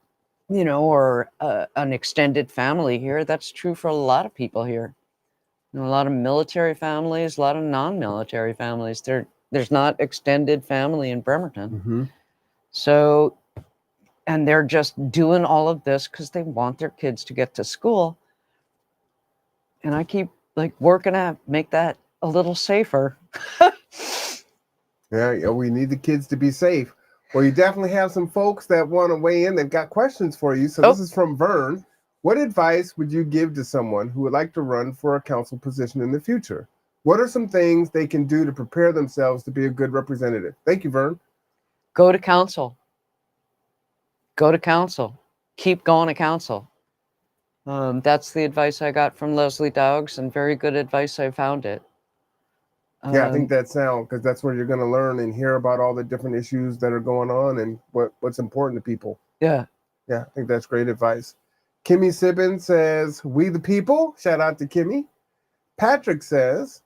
you know, or an extended family here. That's true for a lot of people here. You know, a lot of military families, a lot of non-military families. There's not extended family in Bremerton. So, and they're just doing all of this because they want their kids to get to school. And I keep like working to make that a little safer. Yeah, we need the kids to be safe. Well, you definitely have some folks that want to weigh in. They've got questions for you. So this is from Vern. What advice would you give to someone who would like to run for a council position in the future? What are some things they can do to prepare themselves to be a good representative? Thank you, Vern. Go to council. Go to council. Keep going to council. That's the advice I got from Leslie Dowgs, and very good advice. I found it. Yeah, I think that's sound, because that's where you're going to learn and hear about all the different issues that are going on and what's important to people. Yeah. Yeah, I think that's great advice. Kimmy Sibbin says, we the people. Shout out to Kimmy. Patrick says,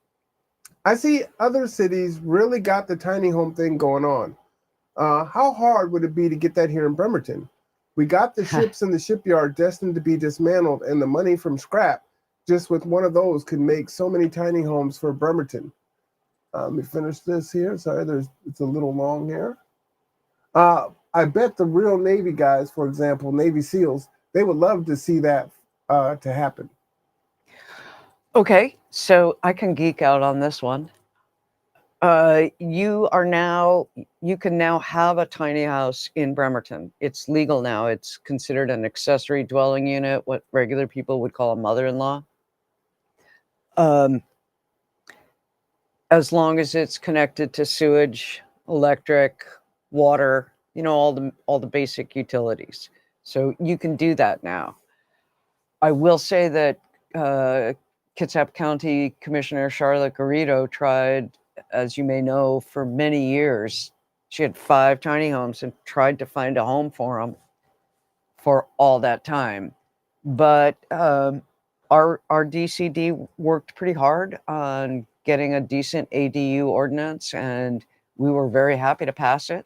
I see other cities really got the tiny home thing going on. How hard would it be to get that here in Bremerton? We got the ships in the shipyard destined to be dismantled, and the money from scrap just with one of those could make so many tiny homes for Bremerton. Let me finish this here. Sorry, it's a little long here. I bet the real Navy guys, for example, Navy SEALs, they would love to see that to happen. Okay, so I can geek out on this one. You can now have a tiny house in Bremerton. It's legal now. It's considered an accessory dwelling unit, what regular people would call a mother-in-law. As long as it's connected to sewage, electric, water, you know, all the basic utilities. So you can do that now. I will say that Kitsap County Commissioner Charlotte Garrido tried, as you may know, for many years. She had 5 tiny homes and tried to find a home for them for all that time. But our DCD worked pretty hard on getting a decent ADU ordinance, and we were very happy to pass it.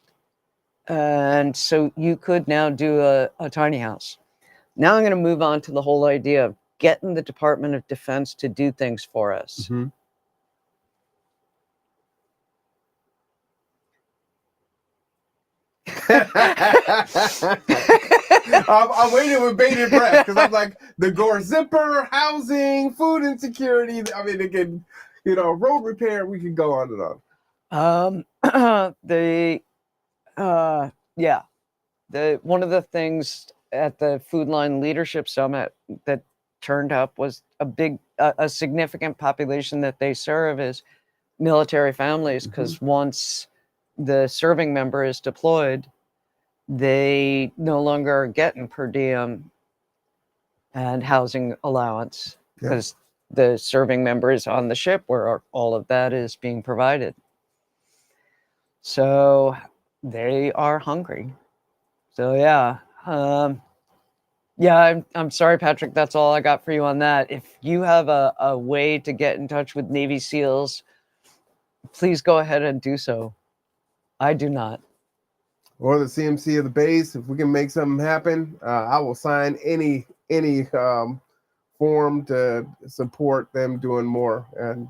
And so you could now do a tiny house. Now I'm going to move on to the whole idea of getting the Department of Defense to do things for us. Mm-hmm. I'm waiting with bated breath because I'm like, the Gore zipper, housing, food insecurity. I mean, again, you know, road repair, we could go on and on. One of the things at the Food Line Leadership Summit that turned up was a significant population that they serve is military families, because once the serving member is deployed, they no longer are getting per diem and housing allowance, because the serving member is on the ship where all of that is being provided. So they are hungry. So yeah. I'm sorry, Patrick. That's all I got for you on that. If you have a way to get in touch with Navy SEALs, please go ahead and do so. I do not. Or the CMC of the base. If we can make something happen, I will sign any form to support them doing more and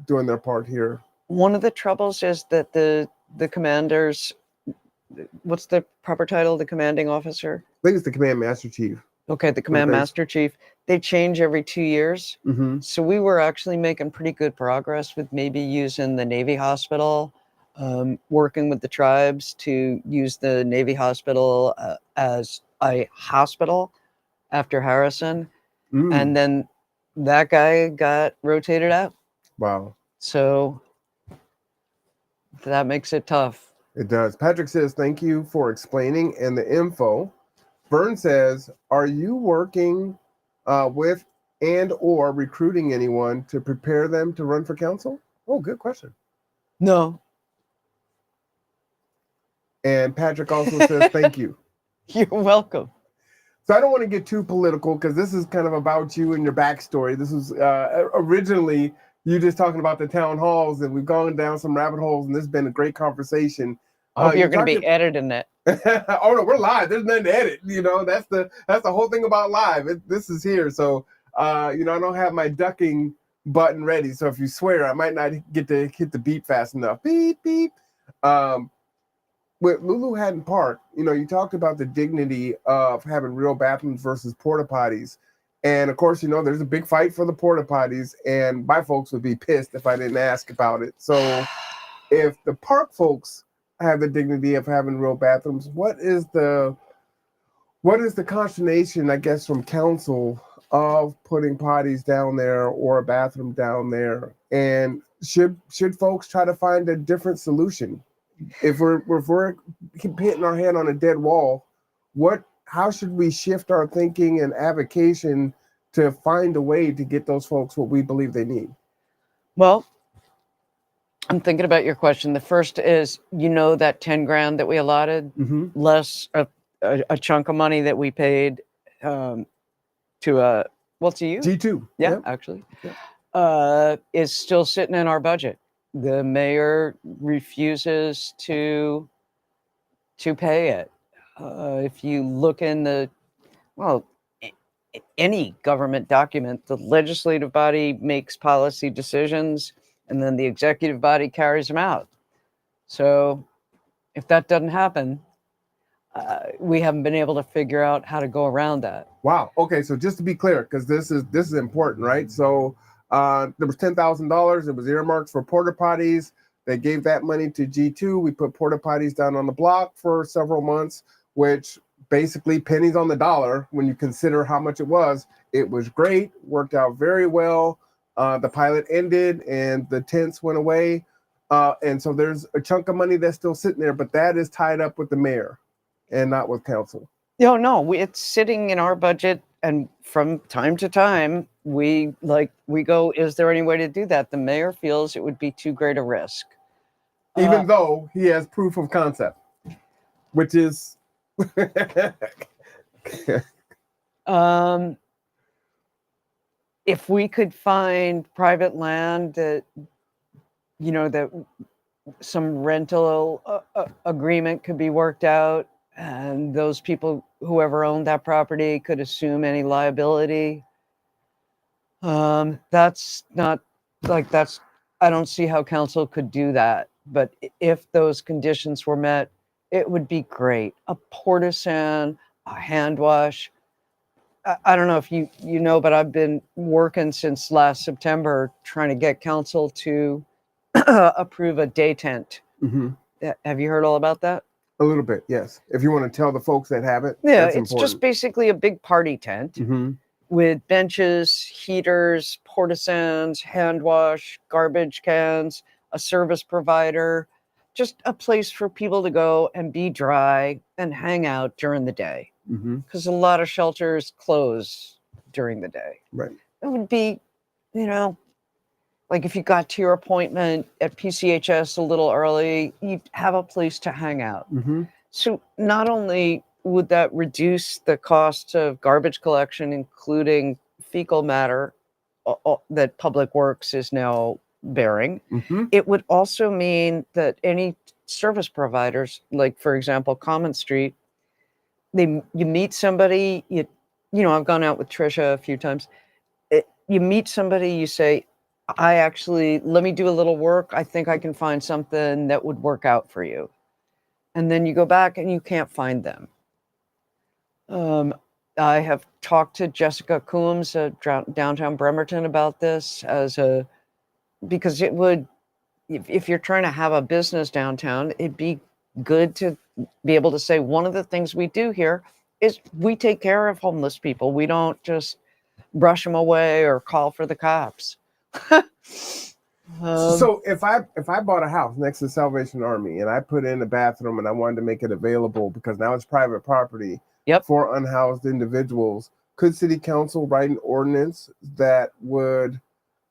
doing their part here. One of the troubles is that the commanders, what's the proper title? The commanding officer? I think it's the Command Master Chief. Okay, the Command Master Chief. They change every 2 years. So we were actually making pretty good progress with maybe using the Navy hospital, working with the tribes to use the Navy hospital as a hospital after Harrison. And then that guy got rotated out. Wow. So that makes it tough. It does. Patrick says, thank you for explaining and the info. Vern says, are you working with and or recruiting anyone to prepare them to run for council? Oh, good question. No. And Patrick also says, thank you. You're welcome. So I don't want to get too political because this is kind of about you and your backstory. This was originally you just talking about the town halls, and we've gone down some rabbit holes, and this has been a great conveation. I hope you're going to be editing it. Oh no, we're live. There's nothing to edit. You know, that's the whole thing about live. This is here, so I don't have my ducking button ready. So if you swear, I might not get to hit the beep fast enough. Beep beep. With Lulu Haddon Park, you talked about the dignity of having real bathrooms versus porta potties. And of course, there's a big fight for the porta potties, and my folks would be pissed if I didn't ask about it. So if the park folks have the dignity of having real bathrooms, what is the consternation, I guess, from council of putting potties down there or a bathroom down there? And should folks try to find a different solution? If we're keep hitting our head on a dead wall, how should we shift our thinking and avocation to find a way to get those folks what we believe they need? Well, I'm thinking about your question. The first is, that 10 grand that we allotted, less a chunk of money that we paid to you? G2. Yeah, yep. actually. Yep. Is still sitting in our budget. The mayor refuses to pay it. If you look in any government document, the legislative body makes policy decisions and then the executive body carries them out. So if that doesn't happen, we haven't been able to figure out how to go around that. Wow. Okay. So just to be clear, because this is important, right? So there was $10,000. It was earmarked for porta potties. They gave that money to G2. We put porta potties down on the block for several months, which basically pennies on the dollar when you consider how much it was. It was great, worked out very well. The pilot ended and the tents went away. And so there's a chunk of money that's still sitting there, but that is tied up with the mayor and not with council. No, it's sitting in our budget. And from time to time, we go, is there any way to do that? The mayor feels it would be too great a risk. Even though he has proof of concept, which is... if we could find private land that, that some rental agreement could be worked out, and those people, whoever owned that property, could assume any liability. That's not I don't see how council could do that. But if those conditions were met, it would be great. A portisan, a hand wash. I don't know if you know, but I've been working since last September trying to get council to approve a day tent. Have you heard all about that? A little bit, yes. If you want to tell the folks that haven't, yeah, that's it's important. Just basically a big party tent with benches, heaters, portisans, hand wash, garbage cans, a service provider, just a place for people to go and be dry and hang out during the day. Because a lot of shelters close during the day. Right. It would be, you know, like if you got to your appointment at PCHS a little early, you'd have a place to hang out. So not only would that reduce the cost of garbage collection, including fecal matter that Public Works is now bearing, it would also mean that any service providers, like for example, Common Street, you meet somebody, you know, I've gone out with Trisha a few times. You meet somebody, you say, let me do a little work. I think I can find something that would work out for you. And then you go back and you can't find them. I have talked to Jessica Coombs at downtown Bremerton about this because it would, if you're trying to have a business downtown, it'd be good to be able to say, one of the things we do here is we take care of homeless people. We don't just brush them away or call for the cops. So if I bought a house next to Salvation Army and I put in a bathroom and I wanted to make it available because now it's private property for unhoused individuals, could city council write an ordinance that would,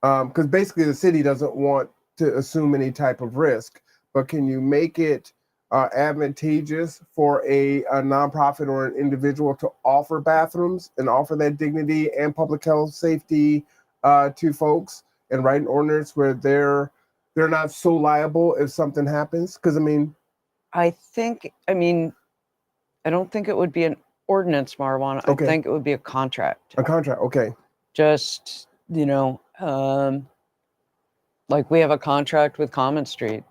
because basically the city doesn't want to assume any type of risk, but can you make it advantageous for a nonprofit or an individual to offer bathrooms and offer that dignity and public health safety to folks, and write an ordinance where they're not so liable if something happens? Because I don't think it would be an ordinance, Marwan. I think it would be a contract. A contract, okay. Just, you know, like we have a contract with Common Street.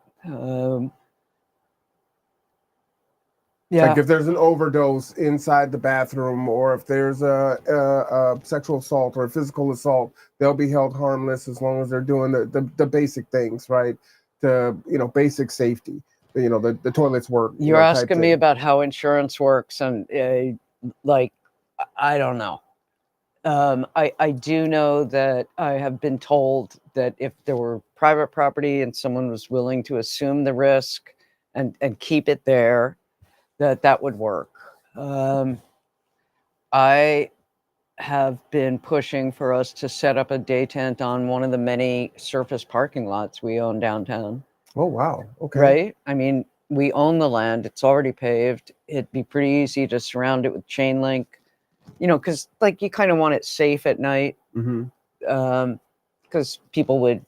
Like if there's an overdose inside the bathroom, or if there's a sexual assault or a physical assault, they'll be held harmless as long as they're doing the basic things, right? Basic safety. The toilets work. You're asking me about how insurance works, and I don't know. I do know that I have been told that if there were private property and someone was willing to assume the risk and keep it there, that would work. I have been pushing for us to set up a day tent on one of the many surface parking lots we own downtown. Oh, wow. Okay. Right? I mean, we own the land. It's already paved. It'd be pretty easy to surround it with chain link, because you kind of want it safe at night. Because people would,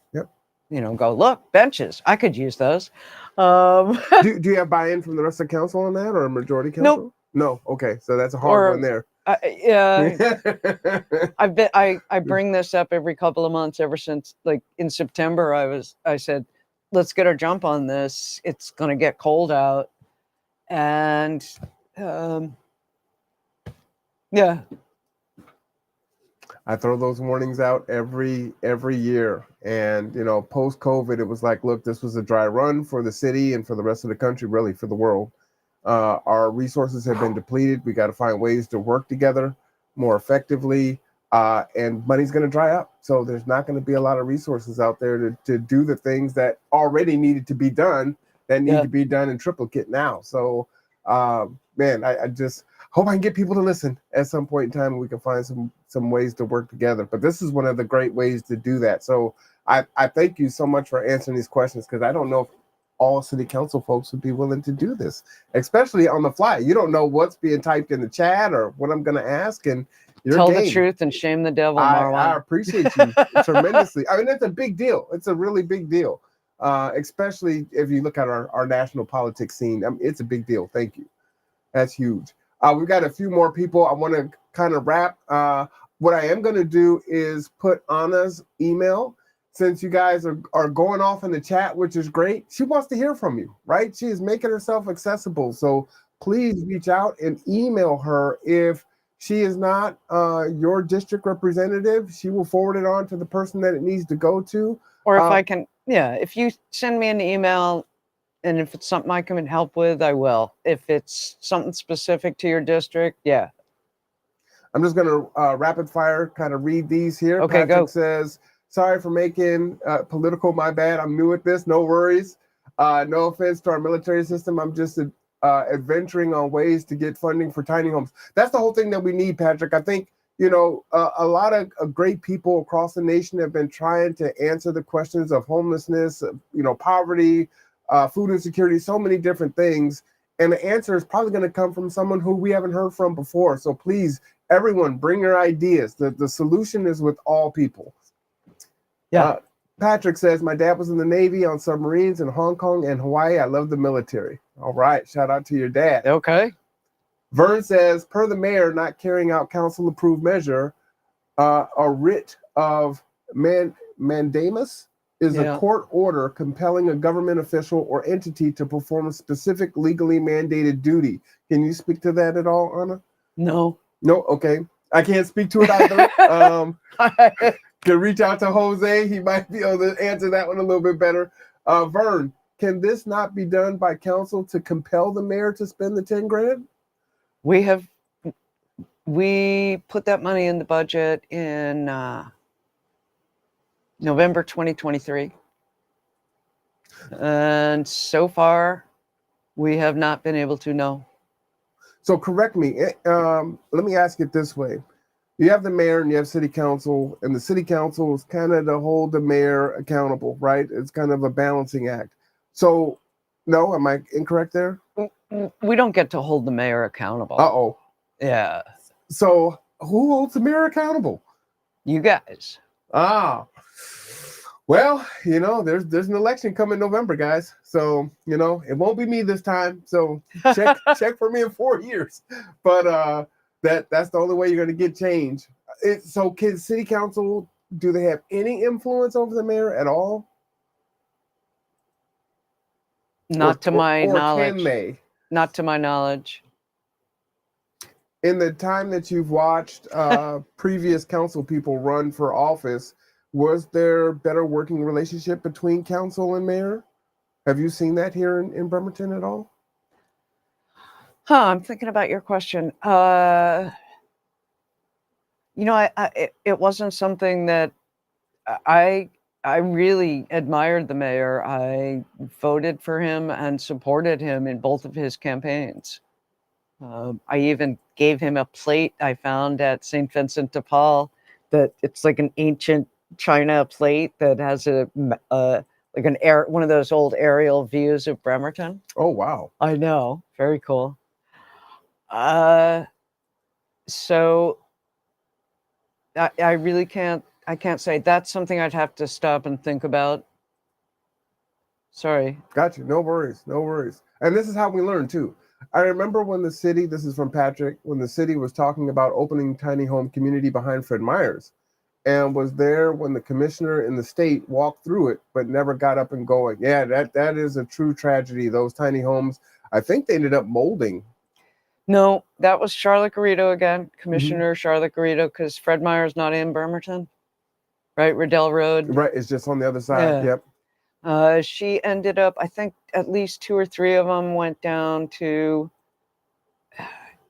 go, look, benches. I could use those. Do you have buy-in from the rest of the council on that, or a majority council? Nope. No. Okay, so that's a hard one there. I bring this up every couple of months ever since, in September. I said, let's get a jump on this. It's going to get cold out, and I throw those warnings out every year. And, post-COVID, it was like, look, this was a dry run for the city and for the rest of the country, really for the world. Our resources have been depleted. We got to find ways to work together more effectively. And money's going to dry up. So there's not going to be a lot of resources out there to do the things that already needed to be done, that need to be done in triplicate now. So, man, I just hope I can get people to listen at some point in time, and we can find some ways to work together. But this is one of the great ways to do that. So I thank you so much for answering these questions, because I don't know if all city council folks would be willing to do this, especially on the fly. You don't know what's being typed in the chat or what I'm going to ask, and tell the truth and shame the devil, Marwan. I appreciate you tremendously. I mean, it's a big deal. It's a really big deal, especially if you look at our national politics scene. I mean, it's a big deal. Thank you. That's huge. We've got a few more people. I want to kind of wrap. What I am going to do is put Anna's email, since you guys are going off in the chat, which is great. She wants to hear from you, right? She is making herself accessible. So please reach out and email her. If she is not your district representative, she will forward it on to the person that it needs to go to. Or if I can, if you send me an email, and if it's something I can help with, I will. If it's something specific to your district, I'm just going to rapid fire kind of read these here. Okay, Patrick go. says, sorry for making political, my bad. I'm new at this. No worries. No offense to our military system. I'm just adventuring on ways to get funding for tiny homes. That's the whole thing that we need, Patrick. I think, you know, a lot of great people across the nation have been trying to answer the questions of homelessness, you know, poverty, food insecurity, so many different things. And the answer is probably going to come from someone who we haven't heard from before. So please, everyone, bring your ideas. The solution is with all people. Yeah. Patrick says, my dad was in the Navy on submarines in Hong Kong and Hawaii. I love the military. All right. Shout out to your dad. Okay. Vern says, per the mayor not carrying out council approved measure, a writ of mandamus is a court order compelling a government official or entity to perform a specific legally mandated duty. Can you speak to that at all, Anna? No. No? Okay. I can't speak to it either. Can reach out to Jose. He might be able to answer that one a little bit better. Vern, can this not be done by council to compel the mayor to spend the 10 grand? We put that money in the budget in November 2023. And so far, we have not been able to know. So correct me. Let me ask it this way. You have the mayor and you have city council, and the city council is kind of to hold the mayor accountable, right? It's kind of a balancing act. So, no, am I incorrect there? We don't get to hold the mayor accountable. Uh-oh. Yeah. So who holds the mayor accountable? You guys. Ah. Well, you know, there's an election coming November, guys. So, you know, it won't be me this time. So check for me in 4 years. But that's the only way you're going to get change. So can city council, do they have any influence over the mayor at all? Not to my knowledge. Can they? Not to my knowledge. In the time that you've watched previous council people run for office, was there better working relationship between council and mayor? Have you seen that here in Bremerton at all? I'm thinking about your question. You know, it wasn't something that I really admired the mayor. I voted for him and supported him in both of his campaigns. I even gave him a plate I found at St. Vincent de Paul that it's like an ancient China plate that has one of those old aerial views of Bremerton. Oh, wow. I know. Very cool. So I really can't say. That's something I'd have to stop and think about. Sorry. Got you. No worries. No worries. And this is how we learn too. I remember when the city, this is from Patrick, when the city was talking about opening tiny home community behind Fred Meyer's, and was there when the commissioner in the state walked through it, but never got up and going. Yeah, that is a true tragedy. Those tiny homes, I think they ended up molding. No, that was Charlotte Garrido again, Commissioner Charlotte Garrido, because Fred Meyer's not in Bremerton, right? Riddell Road. Right, it's just on the other side. Yeah. Yep. She ended up, I think at least 2 or 3 of them went down to,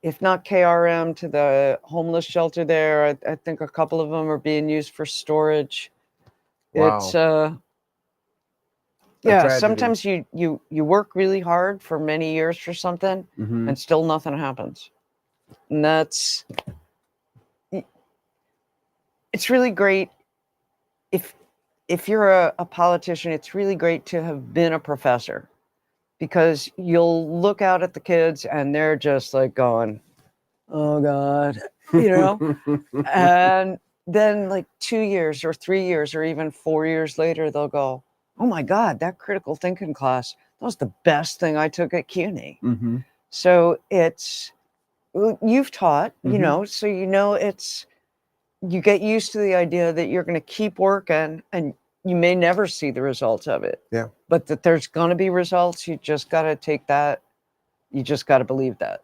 if not KRM, to the homeless shelter there. I think a couple of them are being used for storage. Wow. It's sometimes you work really hard for many years for something and still nothing happens. And it's really great if you're a politician, it's really great to have been a professor, because you'll look out at the kids and they're just like going, oh God, you know? And then like 2 years or 3 years or even 4 years later, they'll go, oh my God, that critical thinking class, that was the best thing I took at CUNY. So you've taught, you know, so you know you get used to the idea that you're going to keep working and you may never see the results of it. Yeah. But that there's going to be results. You just got to take that. You just got to believe that.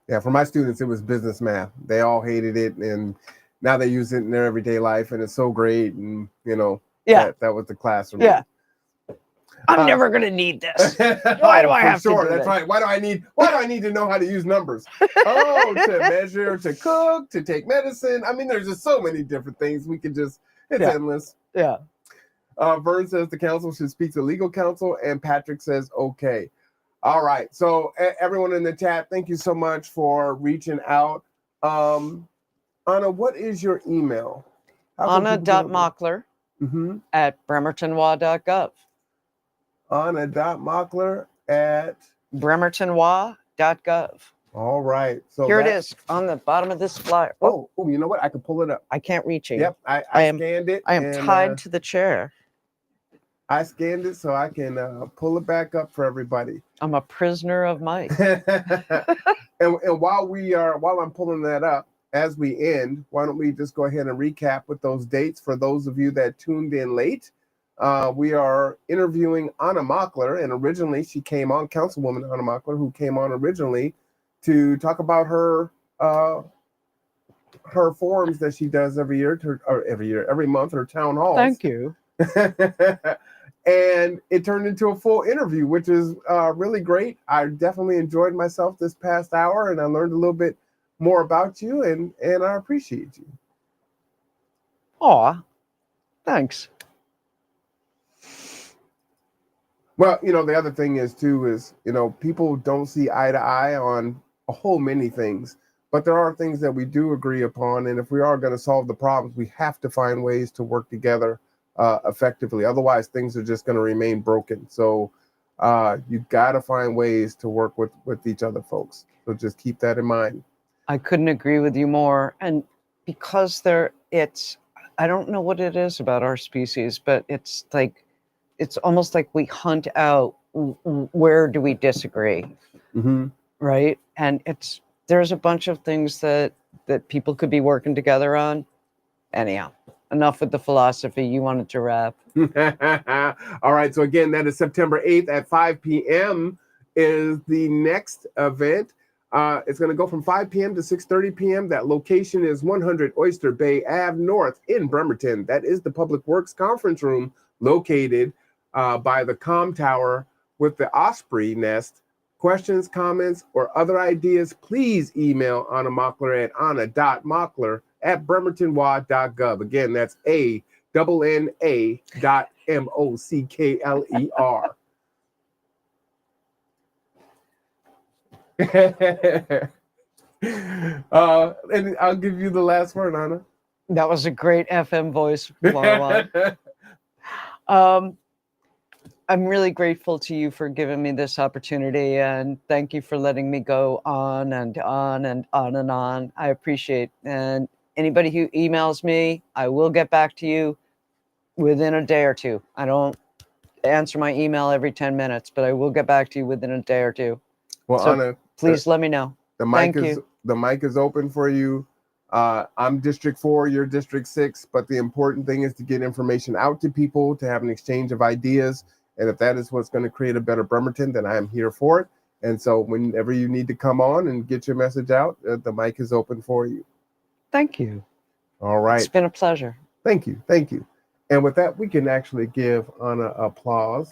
Yeah, for my students, it was business math. They all hated it. And now they use it in their everyday life. And it's so great. And, you know, that was the class for me. Yeah. I'm never going to need this. Why do I have to do That's this? right. Why do I need to know how to use numbers? Oh, to measure, to cook, to take medicine. I mean, there's just so many different things we could just, it's endless. Yeah. Vern says the council should speak to legal counsel, and Patrick says, okay. All right. So everyone in the chat, thank you so much for reaching out. Anna, what is your email? Anna.Mockler at bremertonwa.gov. Anna.Mockler at bremertonwa.gov. All right. So here it is on the bottom of this flyer. Oh, you know what? I can pull it up. I can't reach it. Yep. I scanned it. I am tied to the chair. I scanned it so I can pull it back up for everybody. I'm a prisoner of Mike. and while I'm pulling that up, as we end, why don't we just go ahead and recap with those dates for those of you that tuned in late. We are interviewing Anna Mockler, and originally she came on, Councilwoman Anna Mockler, who came on originally to talk about her forums that she does every month, her town halls. Thank you. And it turned into a full interview, which is really great. I definitely enjoyed myself this past hour, and I learned a little bit more about you, and I appreciate you. Aw, thanks. Well, the other thing is people don't see eye to eye on a whole many things, but there are things that we do agree upon, and if we are going to solve the problems, we have to find ways to work together effectively. Otherwise, things are just going to remain broken. So you've got to find ways to work with each other, folks. So just keep that in mind. I couldn't agree with you more. And because I don't know what it is about our species, but it's almost like we hunt out where do we disagree, right? And there's a bunch of things that people could be working together on. Anyhow, enough with the philosophy. You wanted to wrap. All right. So again, that is September 8th at 5 p.m. is the next event. It's going to go from 5 p.m. to 6:30 p.m. That location is 100 Oyster Bay Ave North in Bremerton. That is the Public Works Conference Room located by the comm tower with the osprey nest. Questions, comments, or other ideas, please email Anna Mockler at anna.mockler@bremertonwa.gov. Again, that's ANNA.MOCKLER. And I'll give you the last word, Anna. That was a great FM voice, Marwan. I'm really grateful to you for giving me this opportunity, and thank you for letting me go on and on and on and on. I appreciate it. And anybody who emails me, I will get back to you within a day or two. I don't answer my email every 10 minutes, but I will get back to you within a day or two. Well, so Anna, please let me know. The mic is open for you. I'm District 4, you're District 6, but the important thing is to get information out to people, to have an exchange of ideas. And if that is what's going to create a better Bremerton, then I am here for it. And so whenever you need to come on and get your message out, the mic is open for you. Thank you. All right. It's been a pleasure. Thank you. Thank you. And with that, we can actually give Anna applause.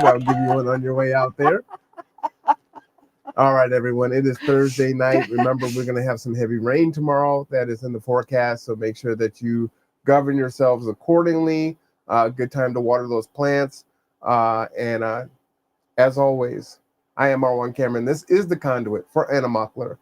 I'll give you one on your way out there. All right, everyone. It is Thursday night. Remember, we're going to have some heavy rain tomorrow. That is in the forecast. So make sure that you govern yourselves accordingly. Good time to water those plants. And as always, I am Marwan Cameron. This is the conduit for Anna Mockler.